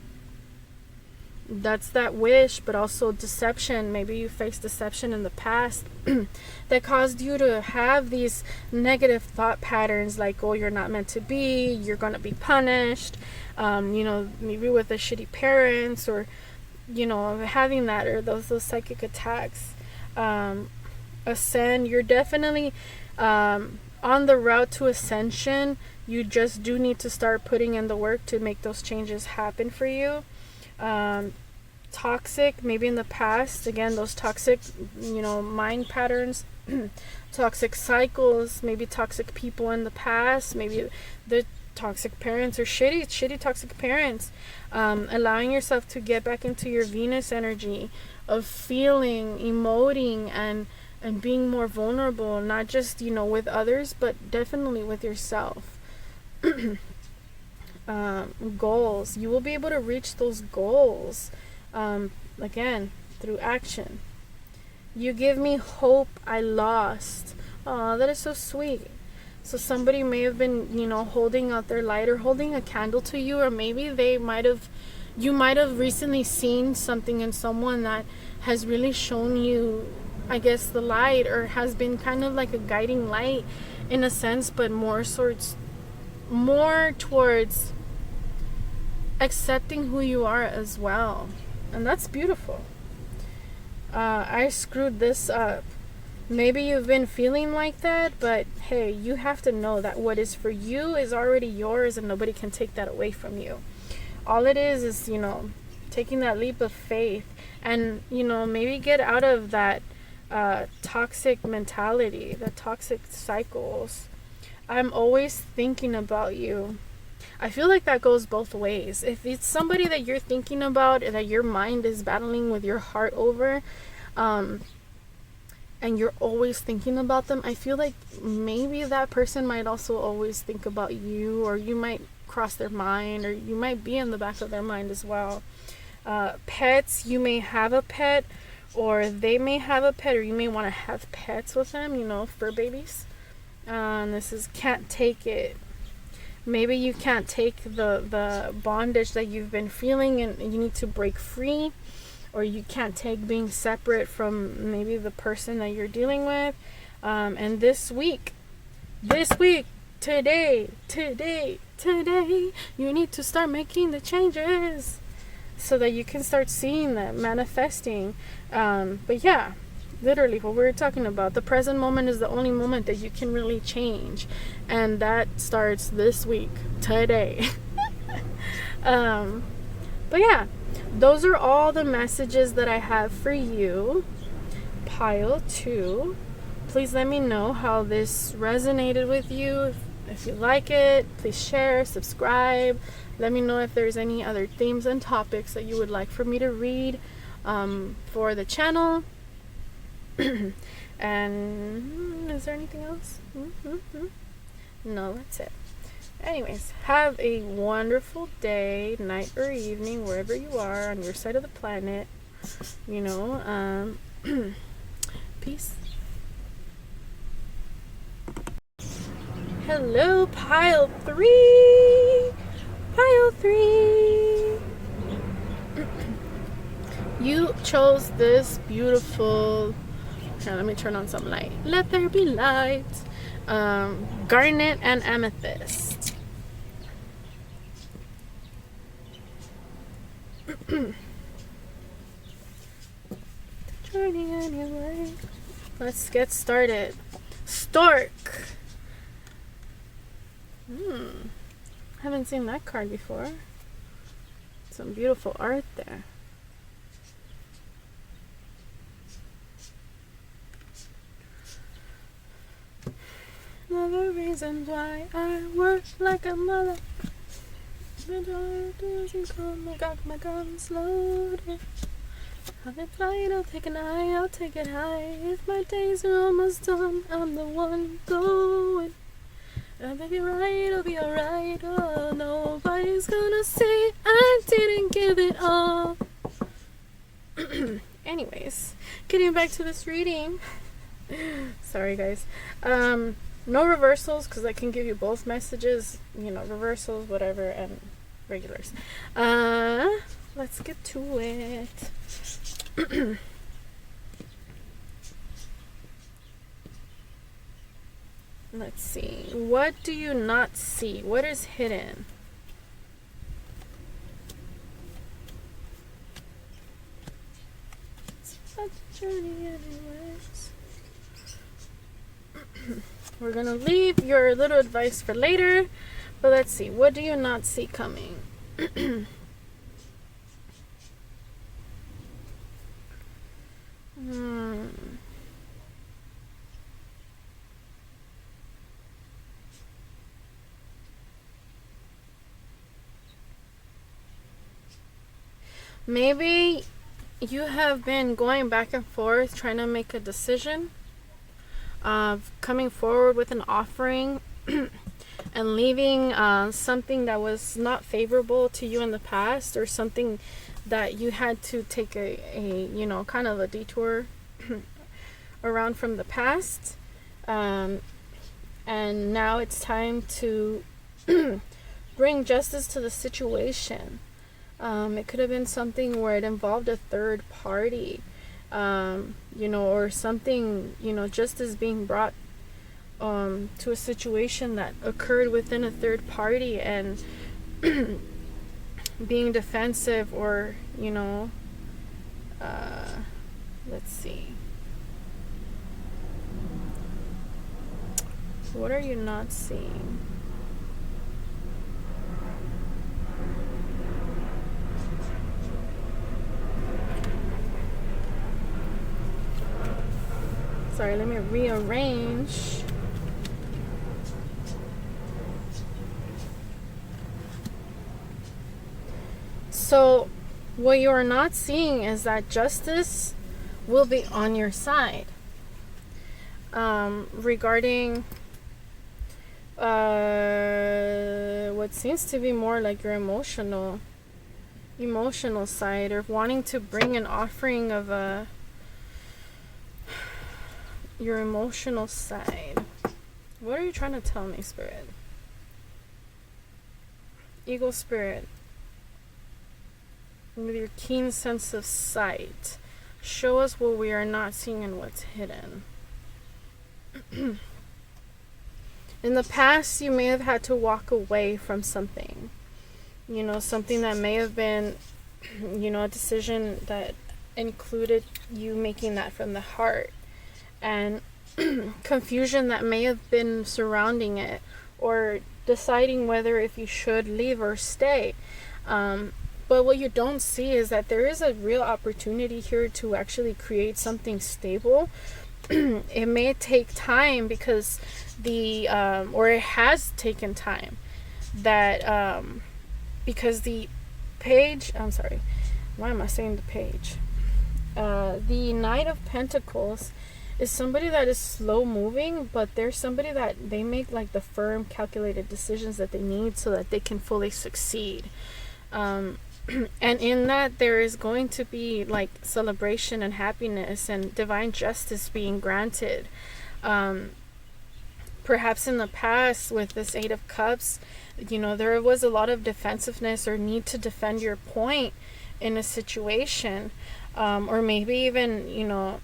That's that wish, but also deception. Maybe you faced deception in the past that caused you to have these negative thought patterns like, oh, you're not meant to be, you're going to be punished, maybe with the shitty parents, or having that, or those psychic attacks. Ascend. You're definitely on the route to ascension. You just do need to start putting in the work to make those changes happen for you. Toxic, maybe in the past, again, those toxic mind patterns, toxic cycles, maybe toxic people in the past, maybe the toxic parents or shitty toxic parents. Allowing yourself to get back into your Venus energy of feeling, emoting, and being more vulnerable, not just with others, but definitely with yourself. Goals. You will be able to reach those goals. Again, through action. You give me hope I lost. Oh, that is so sweet. So somebody may have been, holding out their light or holding a candle to you, or maybe you might have recently seen something in someone that has really shown you, I guess, the light, or has been kind of like a guiding light in a sense, but more towards accepting who you are as well. And that's beautiful. I screwed this up. Maybe you've been feeling like that, but hey, you have to know that what is for you is already yours, and nobody can take that away from you. All it is taking that leap of faith, and maybe get out of that toxic mentality, the toxic cycles. I'm always thinking about you. I feel like that goes both ways. If it's somebody that you're thinking about, that your mind is battling with your heart over, and you're always thinking about them, I feel like maybe that person might also always think about you, or you might cross their mind, or you might be in the back of their mind as well. Pets, you may have a pet, or they may have a pet, or you may want to have pets with them, fur babies. This is can't take it. Maybe you can't take the bondage that you've been feeling, and you need to break free, or you can't take being separate from maybe the person that you're dealing with. And this week, today, you need to start making the changes so that you can start seeing them manifesting. But yeah, literally what we're talking about, the present moment is the only moment that you can really change, and that starts this week, today. But yeah, those are all the messages that I have for you, pile 2. Please let me know how this resonated with you. If you like it, please share, subscribe. Let me know if there's any other themes and topics that you would like for me to read for the channel. And is there anything else? No, that's it. Anyways, have a wonderful day, night, or evening, wherever you are on your side of the planet. Peace. Hello, pile 3. Pile 3. You chose this beautiful. Here, let me turn on some light. Let there be light. Garnet and amethyst. Journey anyway. Let's get started. Stork. Haven't seen that card before. Some beautiful art there. Another reason why I work like a mother. Got my guns loaded. I'll be flying, I'll take an eye, I'll take it high. If my days are almost done, I'm the one going. I'll be right, I'll be alright. Oh, nobody's gonna say I didn't give it all. Anyways, getting back to this reading. Sorry, guys. No reversals, because I can give you both messages, reversals, whatever, and regulars. Let's get to it. Let's see. What do you not see? What is hidden? It's such a journey anyways. We're gonna leave your little advice for later, but let's see. What do you not see coming? Maybe you have been going back and forth trying to make a decision of coming forward with an offering and leaving something that was not favorable to you in the past, or something that you had to take a you know, kind of a detour around from the past, and now it's time to bring justice to the situation. It could have been something where it involved a third party, you know, or something, you know, justice being brought to a situation that occurred within a third party, and being defensive, or, you know, let's see. What are you not seeing? Sorry, let me rearrange. So, what you are not seeing is that justice will be on your side. Regarding what seems to be more like your emotional side, or wanting to bring an offering of your emotional side. What are you trying to tell me, Spirit? Eagle Spirit, with your keen sense of sight, show us what we are not seeing and what's hidden. In the past, you may have had to walk away from something, you know, something that may have been, you know, a decision that included you making that from the heart, and confusion that may have been surrounding it, or deciding whether if you should leave or stay. But what you don't see is that there is a real opportunity here to actually create something stable. It may take time, because or it has taken time, that because the page, I'm sorry, why am I saying the page? The Knight of Pentacles is somebody that is slow moving, but there's somebody that they make like the firm, calculated decisions that they need so that they can fully succeed. And in that, there is going to be like celebration and happiness and divine justice being granted. Perhaps in the past, with this Eight of Cups, you know, there was a lot of defensiveness or need to defend your point in a situation, or maybe even, you know,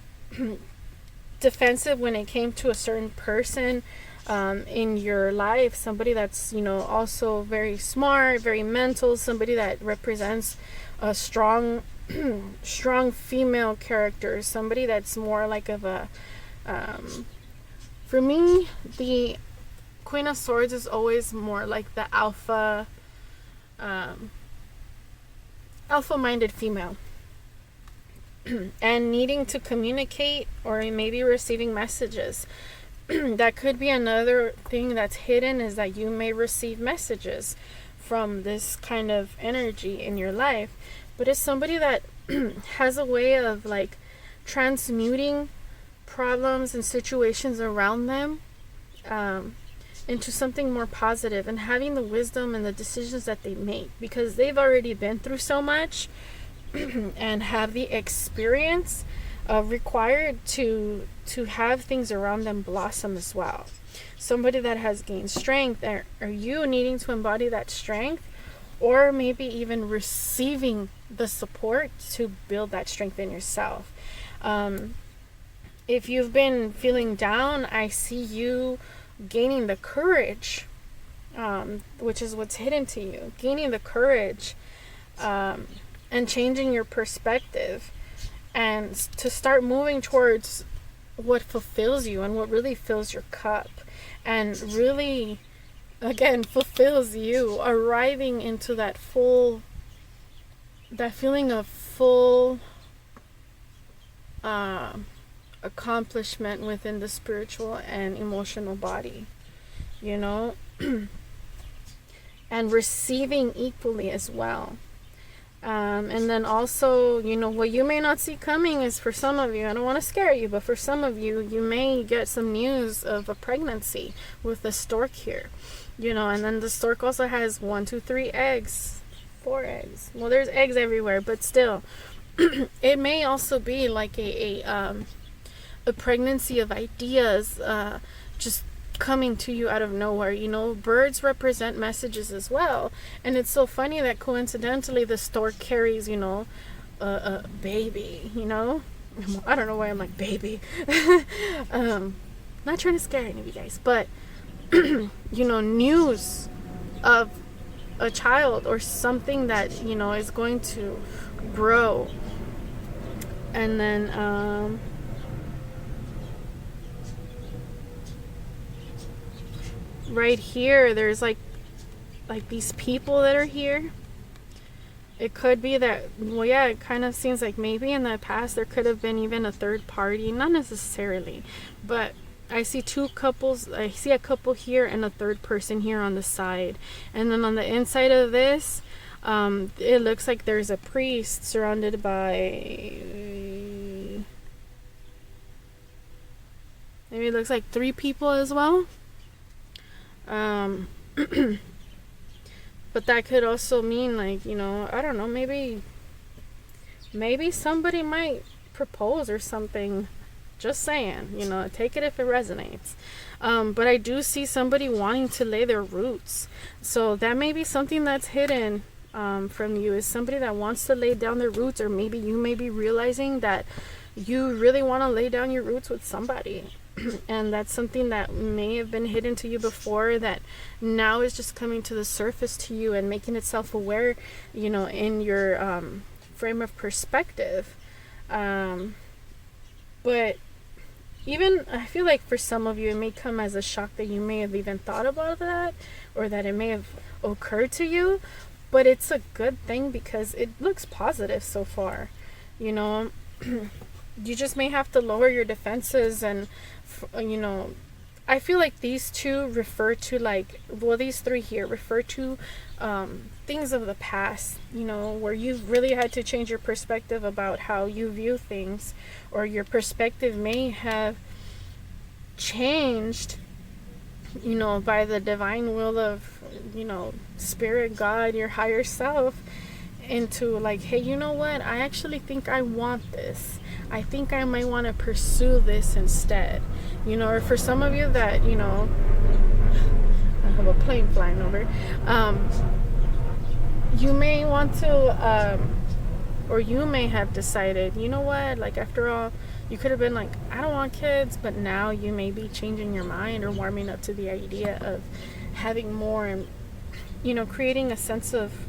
defensive when it came to a certain person in your life, somebody that's, you know, also very smart, very mental, somebody that represents a strong female character, somebody that's more like of a for me, the Queen of Swords is always more like the alpha minded female. And needing to communicate, or maybe receiving messages. That could be another thing that's hidden, is that you may receive messages from this kind of energy in your life. But it's somebody that has a way of like transmuting problems and situations around them into something more positive, and having the wisdom and the decisions that they make, because they've already been through so much and have the experience required to have things around them blossom as well. Somebody that has gained strength, are you needing to embody that strength, or maybe even receiving the support to build that strength in yourself. If you've been feeling down, I see you gaining the courage, which is what's hidden to you, gaining the courage and changing your perspective, and to start moving towards what fulfills you and what really fills your cup, and really, again, fulfills you, arriving into that feeling of full accomplishment within the spiritual and emotional body, you know, and receiving equally as well. And then also, you know, what you may not see coming is, for some of you, I don't want to scare you, but for some of you, you may get some news of a pregnancy with the stork here, you know, and then the stork also has 1, 2, 3 eggs, 4 eggs. Well, there's eggs everywhere, but still. It may also be like a pregnancy of ideas, just coming to you out of nowhere. You know, birds represent messages as well, and it's so funny that coincidentally the stork carries, you know, a baby. You know, I don't know why I'm like baby. Not trying to scare any of you guys, but you know, news of a child or something that, you know, is going to grow. And then right here there's like these people that are here. It could be that, well, yeah, it kind of seems like maybe in the past there could have been even a third party, not necessarily, but I see 2 couples. I see a couple here and a third person here on the side. And then on the inside of this, it looks like there's a priest surrounded by, maybe it looks like 3 people as well. But that could also mean, like, you know, I don't know, maybe somebody might propose or something. Just saying, you know, take it if it resonates. But I do see somebody wanting to lay their roots. So that may be something that's hidden from you, is somebody that wants to lay down their roots, or maybe you may be realizing that you really want to lay down your roots with somebody. And that's something that may have been hidden to you before, that now is just coming to the surface to you and making itself aware, you know, in your frame of perspective. But even, I feel like for some of you, it may come as a shock that you may have even thought about that, or that it may have occurred to you. But it's a good thing because it looks positive so far. You know, you just may have to lower your defenses. And, you know, I feel like these 2 refer to, like, well, these 3 here refer to things of the past, you know, where you've really had to change your perspective about how you view things, or your perspective may have changed, you know, by the divine will of, you know, spirit, God, your higher self, into like, hey, you know what, I actually think I want this. I think I might want to pursue this instead, you know. Or for some of you that, you know, I have a plane flying over, you may want to, or you may have decided, you know what, like, after all, you could have been like, I don't want kids, but now you may be changing your mind or warming up to the idea of having more, and, you know, creating a sense of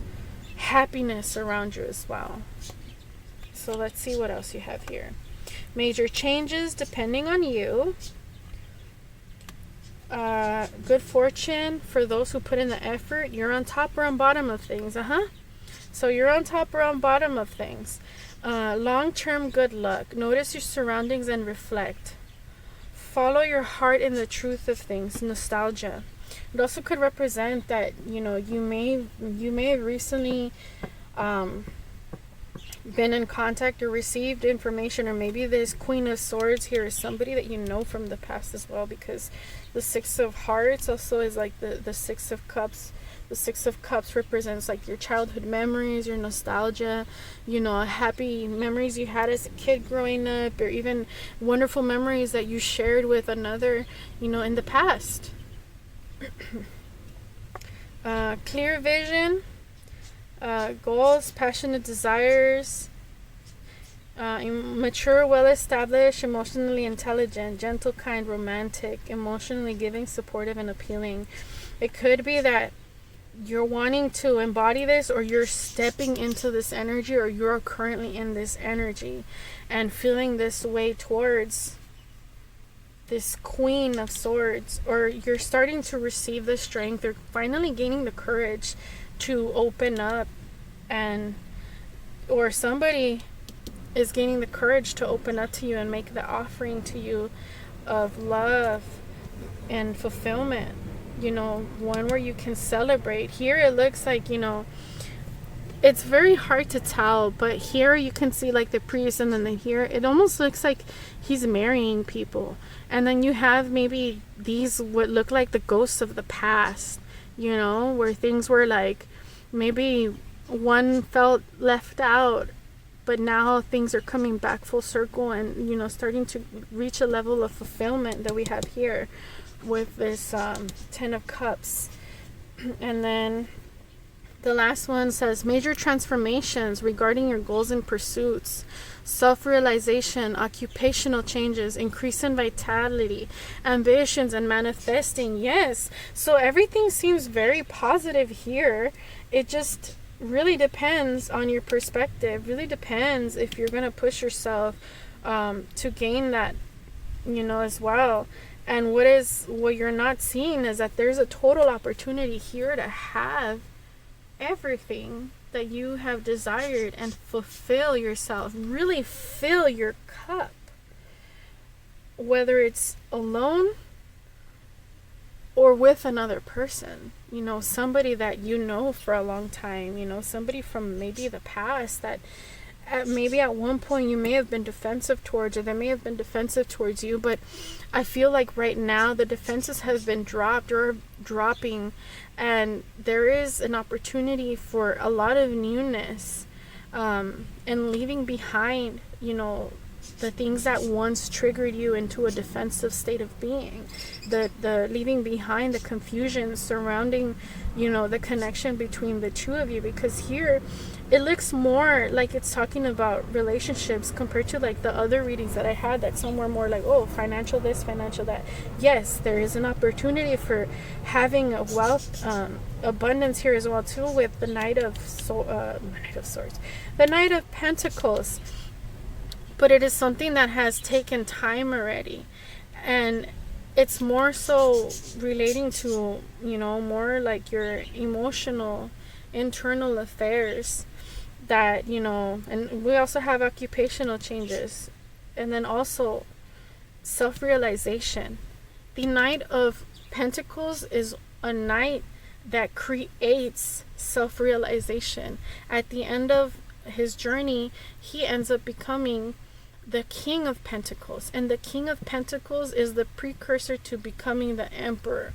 happiness around you as well. So let's see what else you have here. Major changes depending on you. Good fortune for those who put in the effort. You're on top or on bottom of things. So you're on top or on bottom of things. Long-term good luck. Notice your surroundings and reflect. Follow your heart in the truth of things. Nostalgia. It also could represent that, you know, you may have recently been in contact or received information, or maybe this Queen of Swords here is somebody that you know from the past as well, because the 6 of Hearts also is like the 6 of Cups. The 6 of Cups represents like your childhood memories, your nostalgia, you know, happy memories you had as a kid growing up, or even wonderful memories that you shared with another, you know, in the past. Clear vision, goals, passionate desires, mature, well-established, emotionally intelligent, gentle, kind, romantic, emotionally giving, supportive, and appealing. It could be that you're wanting to embody this, or you're stepping into this energy, or you're currently in this energy and feeling this way towards this Queen of Swords, or you're starting to receive the strength, or finally gaining the courage to open up, and or somebody is gaining the courage to open up to you and make the offering to you of love and fulfillment, you know, one where you can celebrate. Here it looks like, you know, it's very hard to tell, but here you can see like the priest, and then here it almost looks like he's marrying people. And then you have maybe these what look like the ghosts of the past, you know, where things were like maybe one felt left out, but now things are coming back full circle and, you know, starting to reach a level of fulfillment that we have here with this 10 of Cups. And then the last one says major transformations regarding your goals and pursuits, self-realization, occupational changes, increase in vitality, ambitions, and manifesting. Yes, so everything seems very positive here. It just really depends on your perspective. Really depends if you're going to push yourself to gain that, you know, as well. And what you're not seeing is that there's a total opportunity here to have everything that you have desired and fulfill yourself, really fill your cup, whether it's alone or with another person, you know, somebody that you know for a long time, you know, somebody from maybe the past that maybe at one point you may have been defensive towards, or they may have been defensive towards you, but I feel like right now the defenses have been dropped or dropping, and there is an opportunity for a lot of newness, and leaving behind, you know, the things that once triggered you into a defensive state of being, the leaving behind the confusion surrounding, you know, the connection between the two of you, because here it looks more like it's talking about relationships compared to like the other readings that I had that some were more like, oh, financial this, financial that. Yes, there is an opportunity for having a wealth, abundance here as well too, with the Knight of Swords, the Knight of Pentacles. But it is something that has taken time already, and it's more so relating to, you know, more like your emotional internal affairs that, you know. And we also have occupational changes, and then also self-realization. The Knight of Pentacles is a knight that creates self-realization. At the end of his journey, he ends up becoming the King of Pentacles, and the King of Pentacles is the precursor to becoming the Emperor.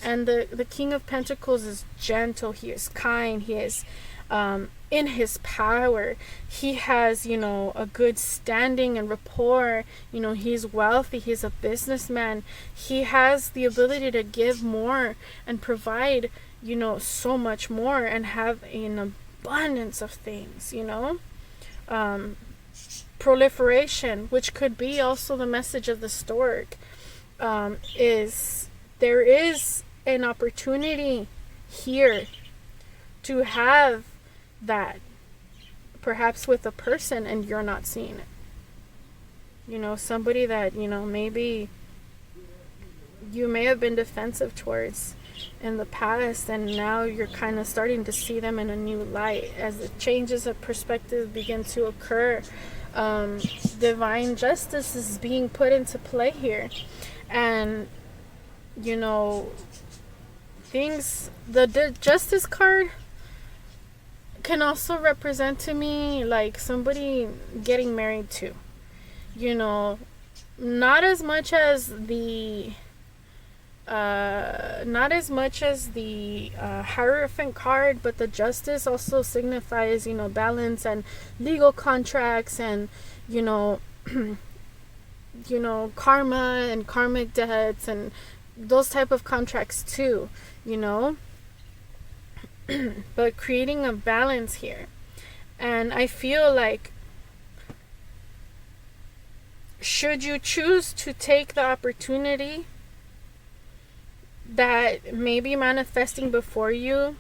And the King of Pentacles is gentle, he is kind, he is in his power, he has, you know, a good standing and rapport, you know, he's wealthy, he's a businessman, he has the ability to give more and provide, you know, so much more, and have an abundance of things, you know. Proliferation, which could be also the message of the stork, is there is an opportunity here to have that, perhaps with a person, and you're not seeing it. You know, somebody that, you know, maybe you may have been defensive towards in the past, and now you're kind of starting to see them in a new light as the changes of perspective begin to occur. Divine justice is being put into play here, and, you know, things, the Justice card can also represent to me like somebody getting married too, you know, not as much as the Hierophant card, but the Justice also signifies, you know, balance and legal contracts, and, you know, you know, karma and karmic debts and those type of contracts too, you know. But creating a balance here. And I feel like, should you choose to take the opportunity that may be manifesting before you,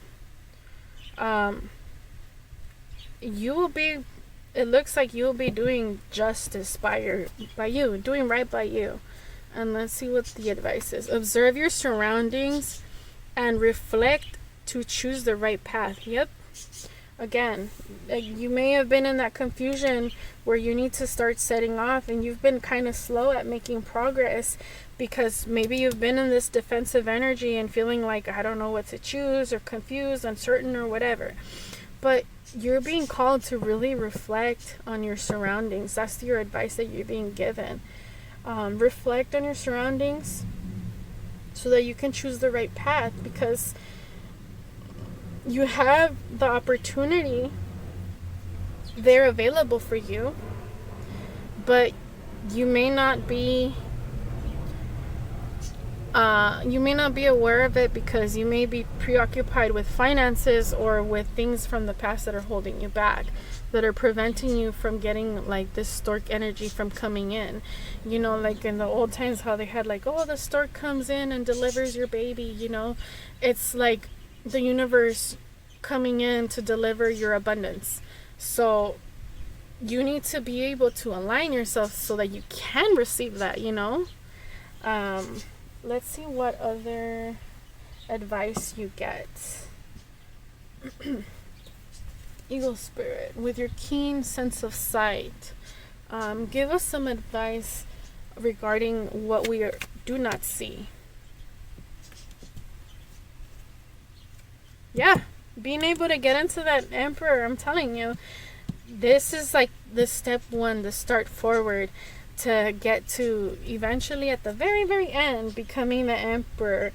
you will be, it looks like you'll be doing justice by you, doing right by you. And let's see what the advice is. Observe your surroundings and reflect to choose the right path. Yep. Again, you may have been in that confusion where you need to start setting off, and you've been kind of slow at making progress because maybe you've been in this defensive energy and feeling like, I don't know what to choose, or confused, uncertain, or whatever. But you're being called to really reflect on your surroundings. That's your advice that you're being given. Reflect on your surroundings so that you can choose the right path, because you have the opportunity there available for you, but you may not be aware of it because you may be preoccupied with finances or with things from the past that are holding you back, that are preventing you from getting like this stork energy from coming in. You know, like in the old times how they had like, oh, the stork comes in and delivers your baby, you know. It's like the universe coming in to deliver your abundance. So you need to be able to align yourself so that you can receive that, you know. Let's see what other advice you get. Eagle Spirit, with your keen sense of sight, give us some advice regarding what we do not see. Yeah, being able to get into that Emperor, I'm telling you, this is like the step one, the start forward to get to eventually at the very, very end becoming the Emperor.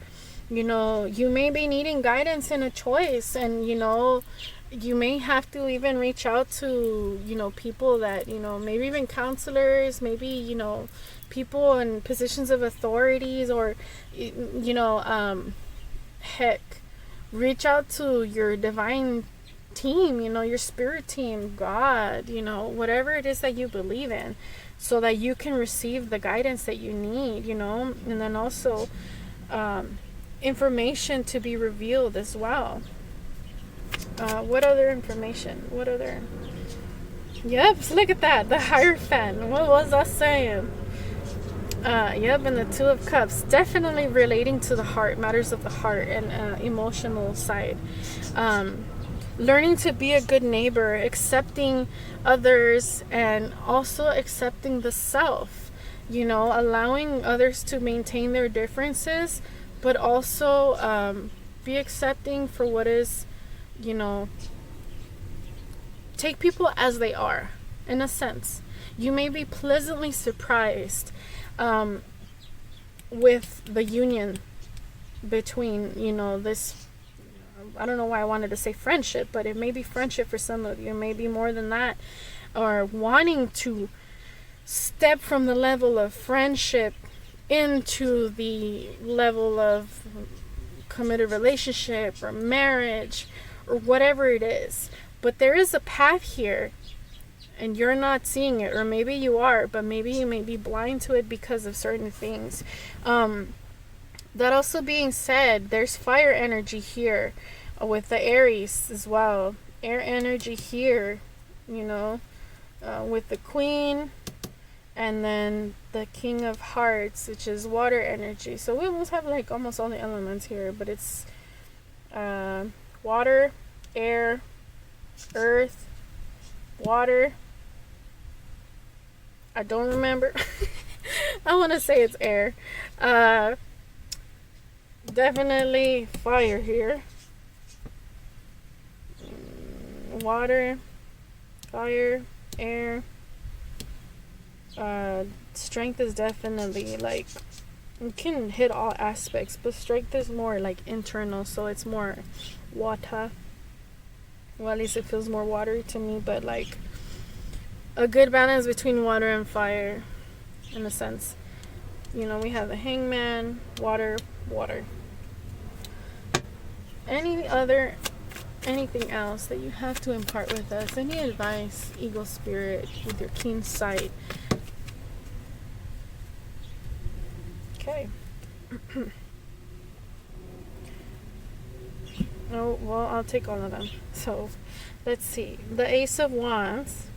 You know, you may be needing guidance in a choice, and you know, you may have to even reach out to, you know, people that, you know, maybe even counselors, maybe, you know, people in positions of authorities, or, you know, heck, reach out to your divine team, you know, your spirit team, God, you know, whatever it is that you believe in, so that you can receive the guidance that you need, you know. And then also information to be revealed as well. What other information? What other? Yep, look at that. The Hierophant. What was I saying? Yep, and the Two of Cups. Definitely relating to the heart, matters of the heart and emotional side. Learning to be a good neighbor, accepting others, and also accepting the self. You know, allowing others to maintain their differences, but also be accepting for what is, you know, take people as they are, in a sense. You may be pleasantly surprised with the union between, you know, this, I don't know why I wanted to say friendship, but it may be friendship for some of you. It may be more than that, or wanting to step from the level of friendship into the level of committed relationship or marriage or whatever it is. But there is a path here and you're not seeing it, or maybe you are, but maybe you may be blind to it because of certain things. That also being said, there's fire energy here with the Aries as well. Air energy here, you know, with the Queen, and then the King of Hearts, which is water energy. So we almost have like almost all the elements here, but it's water, air, earth, water. I don't remember. I want to say it's air. Definitely fire here. Water, fire, air. Strength is definitely like, you can hit all aspects, but strength is more like internal, so it's more water. Well, at least it feels more watery to me, but like a good balance between water and fire, in a sense. You know, we have the Hangman, water, water. Anything else that you have to impart with us? Any advice, Eagle Spirit, with your keen sight? Okay. Oh, well, I'll take all of them. So, let's see. The Ace of Wands.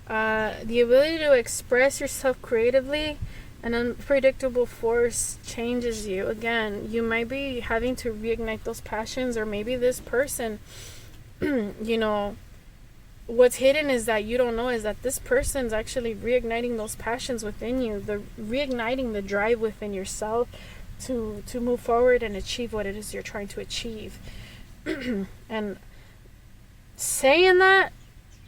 The ability to express yourself creatively. An unpredictable force changes you. Again, you might be having to reignite those passions, or maybe this person, you know, what's hidden is that you don't know is that this person's actually reigniting those passions within you, the reigniting the drive within yourself to move forward and achieve what it is you're trying to achieve. And saying that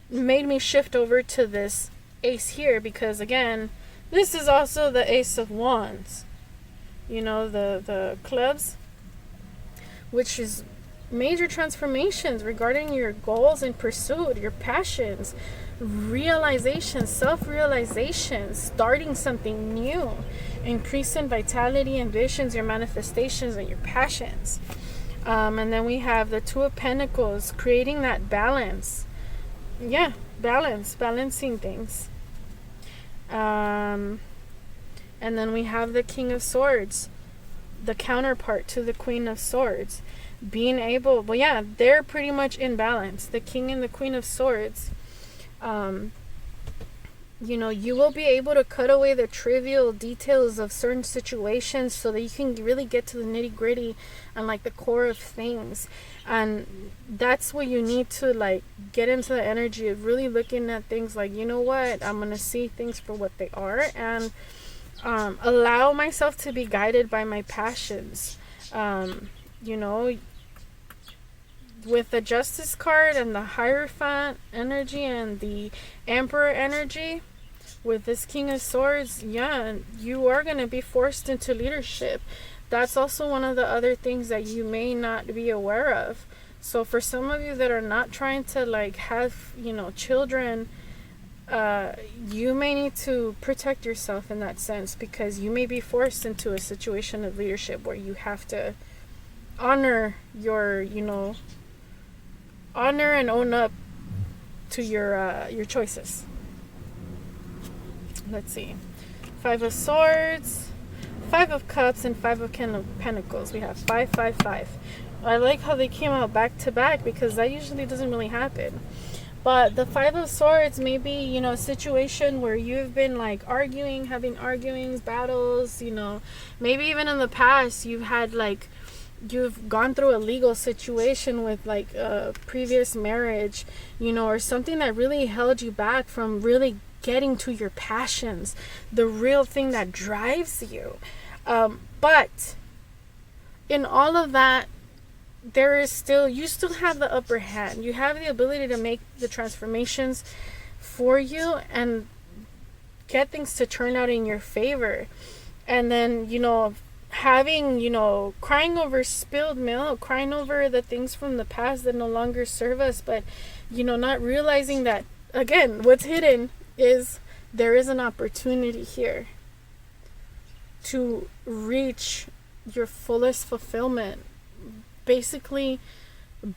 made me shift over to this ace here, because again, this is also the Ace of Wands. You know, the clubs, which is major transformations regarding your goals and pursuit, your passions, realization, self-realization, starting something new, increase in vitality, ambitions, your manifestations, and your passions. And then we have the Two of Pentacles, creating that balance. Yeah, balancing things. And then we have the King of Swords, the counterpart to the Queen of Swords. Being able, well, yeah, they're pretty much in balance. The King and the Queen of Swords. You know, you will be able to cut away the trivial details of certain situations so that you can really get to the nitty gritty and like the core of things. And that's what you need to like get into the energy of really looking at things like, you know what, I'm going to see things for what they are, and allow myself to be guided by my passions. You know, with the Justice card and the Hierophant energy and the Emperor energy, with this King of Swords, yeah, you are going to be forced into leadership. That's also one of the other things that you may not be aware of. So for some of you that are not trying to like have, you know, children, you may need to protect yourself in that sense, because you may be forced into a situation of leadership where you have to honor your, you know, honor and own up to your choices. Let's see. Five of Swords, Five of Cups, and Five of Pentacles. We have 5, 5, 5. I like how they came out back to back, because that usually doesn't really happen. But the Five of Swords may be, you know, a situation where you've been like arguing, having arguings, battles, you know, maybe even in the past you've had like, you've gone through a legal situation with like a previous marriage, you know, or something that really held you back from really getting to your passions, the real thing that drives you. But in all of that, there is still, you still have the upper hand. You have the ability to make the transformations for you and get things to turn out in your favor. And then, you know, having, you know, crying over spilled milk, crying over the things from the past that no longer serve us, but, you know, not realizing that, again, what's hidden is there is an opportunity here to reach your fullest fulfillment. Basically,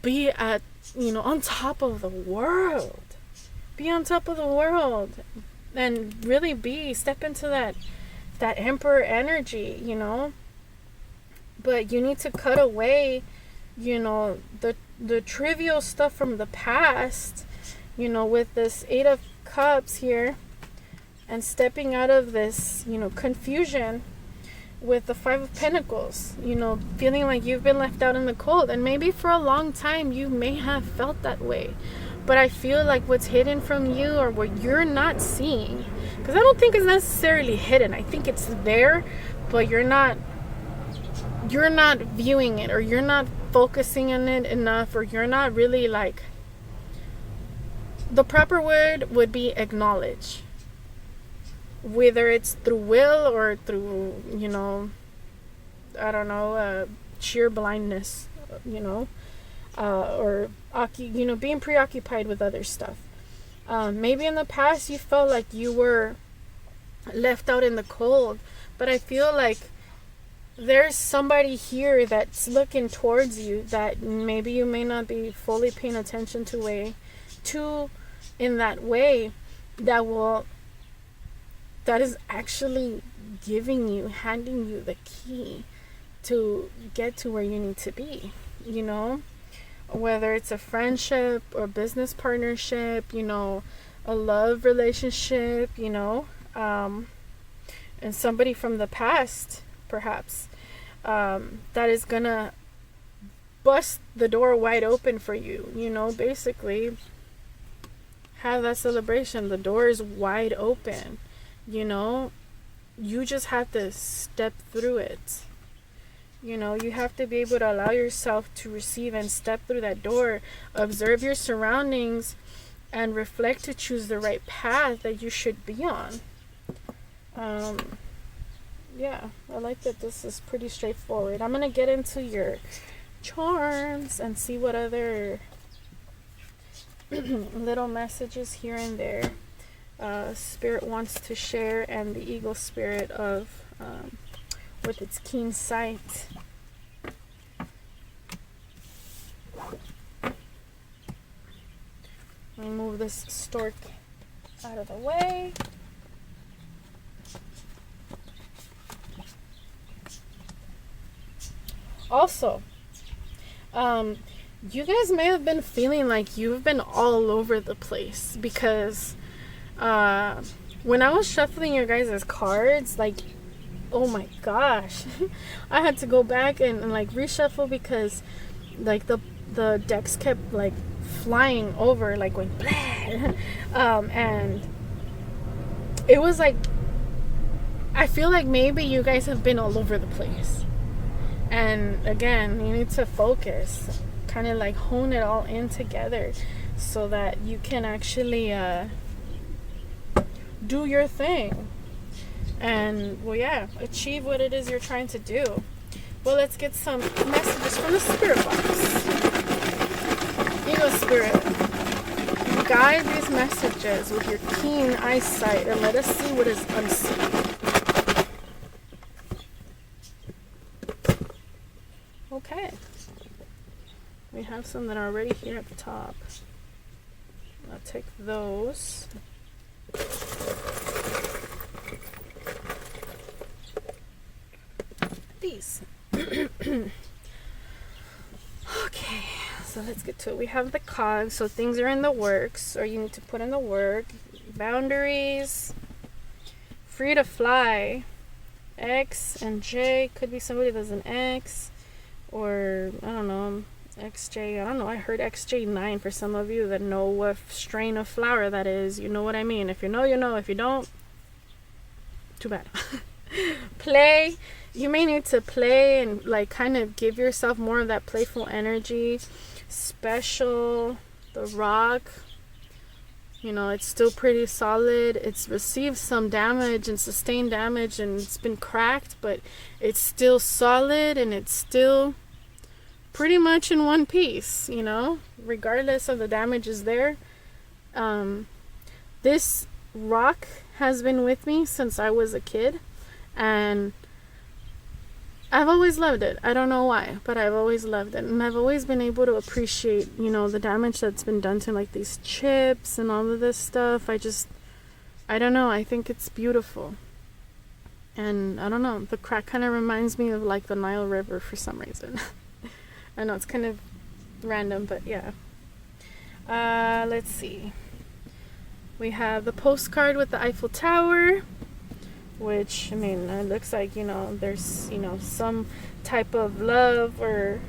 be at, you know, on top of the world. Be on top of the world. And really step into that Emperor energy, you know. But you need to cut away, you know, the trivial stuff from the past, you know, with this Eight of Cups here, and stepping out of this, you know, confusion with the Five of Pentacles, you know, feeling like you've been left out in the cold. And maybe for a long time you may have felt that way, but I feel like what's hidden from you, or what you're not seeing, because I don't think it's necessarily hidden, I think it's there, but you're not viewing it, or you're not focusing on it enough, or you're not really like, the proper word would be acknowledge, whether it's through will or through, you know, I don't know, sheer blindness, you know, or you know, being preoccupied with other stuff. Maybe in the past you felt like you were left out in the cold, but I feel like there's somebody here that's looking towards you that maybe you may not be fully paying attention to in that way, that is actually handing you the key to get to where you need to be, you know, whether it's a friendship or business partnership, you know, a love relationship, you know, and somebody from the past, perhaps, that is gonna bust the door wide open for you, you know, basically have that celebration. The door is wide open, you know, you just have to step through it. You know, you have to be able to allow yourself to receive and step through that door, observe your surroundings, and reflect to choose the right path that you should be on. Yeah, I like that this is pretty straightforward. I'm going to get into your charms and see what other little messages here and there Spirit wants to share, and the eagle spirit of with its keen sight. Let me move this stork out of the way. Also, you guys may have been feeling like you've been all over the place, because when I was shuffling your guys' cards, like, oh my gosh, I had to go back and like reshuffle, because like the decks kept like flying over, like going blah. And it was like, I feel like maybe you guys have been all over the place. And again, you need to focus, kind of like hone it all in together, so that you can actually do your thing and, well, yeah, achieve what it is you're trying to do. Well, let's get some messages from the spirit box. Ego spirit, guide these messages with your keen eyesight and let us see what is unseen. Okay, we have some that are already here at the top. I'll take those. These. Okay, so let's get to it. We have the cog, so things are in the works, or you need to put in the work. Boundaries, free to fly, X and J, could be somebody that's an X, or I don't know, XJ, I don't know, I heard XJ9 for some of you that know what strain of flower that is. You know what I mean. If you know, you know. If you don't, too bad. Play, you may need to play and like kind of give yourself more of that playful energy. Special, the rock, you know, it's still pretty solid. It's received some damage and sustained damage, and it's been cracked, but it's still solid, and it's still pretty much in one piece, you know, regardless of the damage is there. This rock has been with me since I was a kid, and I've always loved it. I don't know why, but I've always loved it, and I've always been able to appreciate, you know, the damage that's been done to like these chips and all of this stuff. I don't know, I think it's beautiful. And I don't know, the crack kind of reminds me of like the Nile River for some reason. I know it's kind of random, but yeah. Let's see. We have the postcard with the Eiffel Tower, which, I mean, it looks like, you know, there's, you know, some type of love or,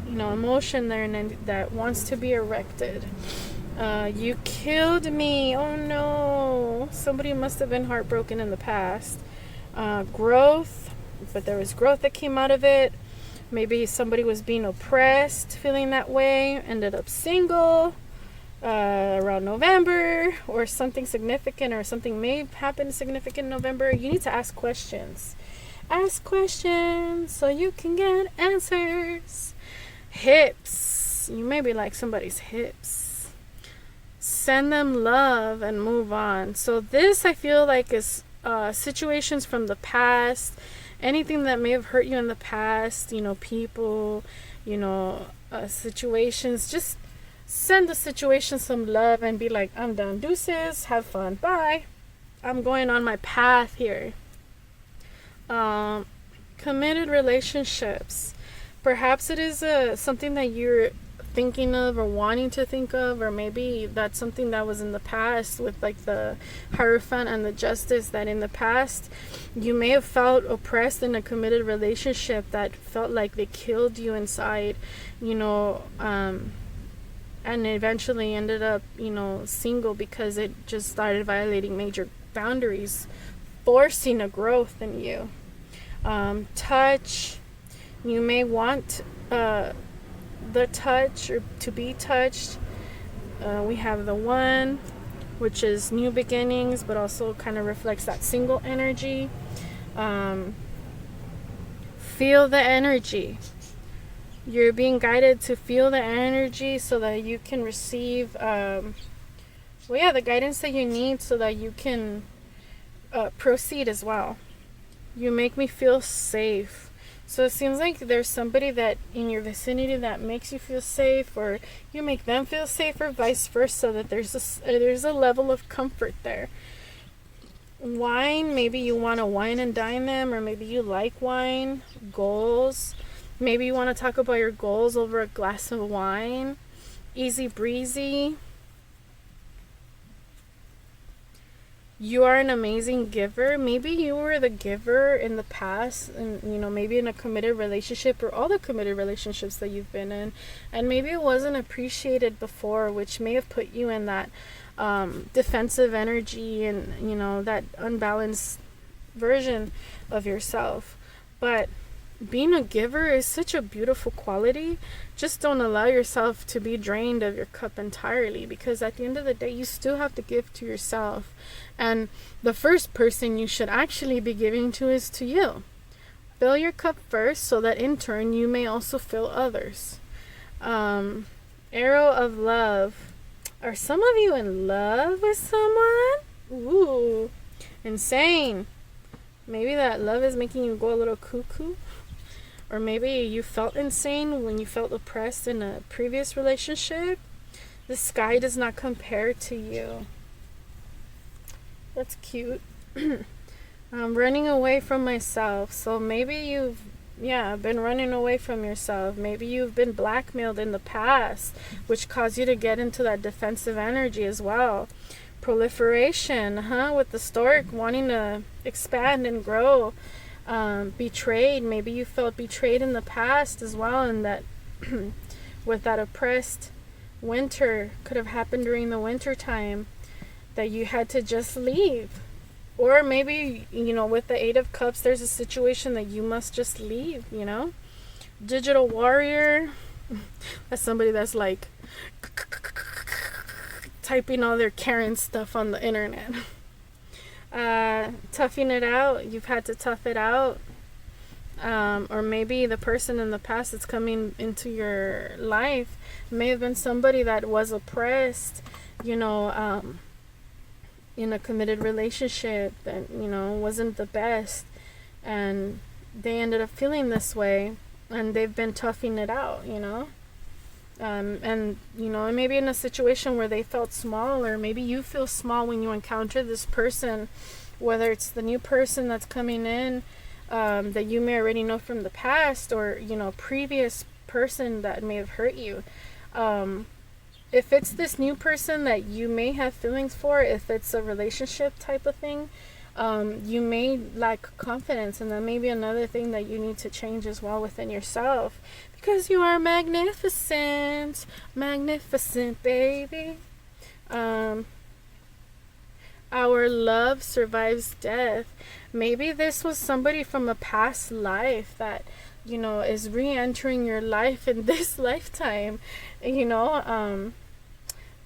you know, emotion there and that wants to be erected. You killed me. Oh no. Somebody must have been heartbroken in the past. Growth, but there was growth that came out of it. Maybe somebody was being oppressed, feeling that way, ended up single around November, or something significant, or something may happen significant in November. You need to ask questions. Ask questions so you can get answers. Hips. You may be like somebody's hips. Send them love and move on. So this, I feel like, is situations from the past. Anything that may have hurt you in the past, you know, people, you know, situations. Just send the situation some love and be like, I'm done. Deuces. Have fun. Bye. I'm going on my path here. Committed relationships. Perhaps it is something that you're thinking of or wanting to think of, or maybe that's something that was in the past with like the Hierophant and the Justice, that in the past you may have felt oppressed in a committed relationship that felt like they killed you inside, you know, and eventually ended up, you know, single because it just started violating major boundaries, forcing a growth in you. Touch, you may want the touch or to be touched. We have the one, which is new beginnings, but also kind of reflects that single energy. Feel the energy. You're being guided to feel the energy so that you can receive, the guidance that you need so that you can proceed as well. You make me feel safe. So it seems like there's somebody that in your vicinity that makes you feel safe, or you make them feel safe, or vice versa, that there's a level of comfort there. Wine, maybe you want to wine and dine them, or maybe you like wine. Goals, maybe you want to talk about your goals over a glass of wine. Easy breezy. You are an amazing giver. Maybe you were the giver in the past, and maybe in a committed relationship, or all the committed relationships that you've been in, and maybe it wasn't appreciated before, which may have put you in that defensive energy and that unbalanced version of yourself. But being a giver is such a beautiful quality. Just don't allow yourself to be drained of your cup entirely, because at the end of the day, you still have to give to yourself. And the first person you should actually be giving to is to you. Fill your cup first, so that in turn you may also fill others. Arrow of love. Are some of you in love with someone? Ooh, insane. Maybe that love is making you go a little cuckoo. Or maybe you felt insane when you felt oppressed in a previous relationship. The sky does not compare to you. That's cute. I'm running away from myself. So maybe you've been running away from yourself. Maybe you've been blackmailed in the past, which caused you to get into that defensive energy as well. Proliferation, with the stork wanting to expand and grow. Betrayed. Maybe you felt betrayed in the past as well, and that with that oppressed winter, could have happened during the winter time, that you had to just leave. Or maybe, with the Eight of Cups, there's a situation that you must just leave, Digital warrior. That's somebody that's like typing all their Karen stuff on the internet. Toughing it out. You've had to tough it out. Or maybe the person in the past that's coming into your life may have been somebody that was oppressed, in a committed relationship that, wasn't the best, and they ended up feeling this way, and they've been toughing it out, and maybe in a situation where they felt small, or maybe you feel small when you encounter this person, whether it's the new person that's coming in, that you may already know from the past, or previous person that may have hurt you. If it's this new person that you may have feelings for, if it's a relationship type of thing, you may lack confidence, and that may be another thing that you need to change as well within yourself, because you are magnificent, baby. Our love survives death. Maybe this was somebody from a past life that is re-entering your life in this lifetime.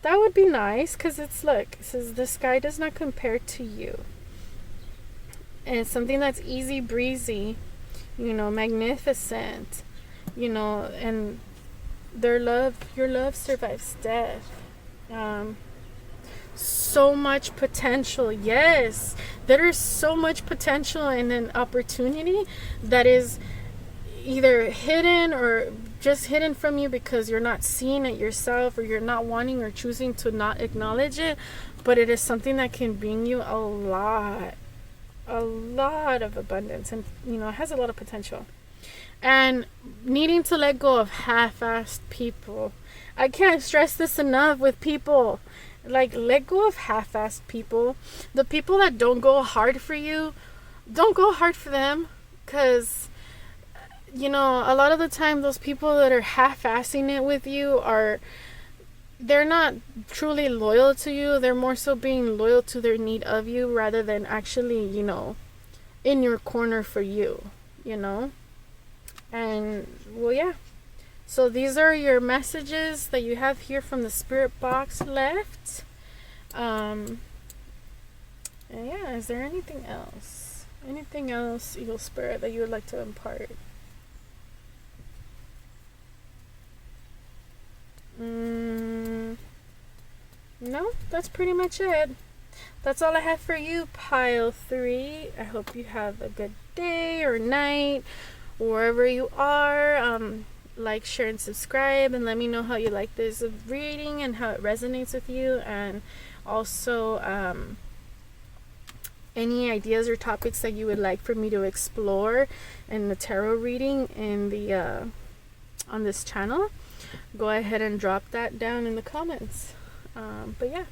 That would be nice, because it says the sky does not compare to you. And it's something that's easy breezy, magnificent, and your love survives death. So much potential. Yes, there is so much potential and an opportunity that is either hidden or just hidden from you because you're not seeing it yourself, or you're not wanting or choosing to not acknowledge it. But it is something that can bring you a lot of abundance, and it has a lot of potential. And needing to let go of half-assed people. I can't stress this enough with people. Like, let go of half-assed people. The people that don't go hard for you, don't go hard for them, because a lot of the time those people that are half-assing it with you they're not truly loyal to you. They're more so being loyal to their need of you, rather than actually, in your corner for you, And, so these are your messages that you have here from the spirit box left. And is there anything else? Anything else, Eagle Spirit, that you would like to impart? No, that's pretty much it. That's all I have for you, pile 3. I hope you have a good day or night, wherever you are. Like, share, and subscribe, and let me know how you like this reading and how it resonates with you, and also any ideas or topics that you would like for me to explore in the tarot reading in the on this channel. Go ahead and drop that down in the comments. But yeah,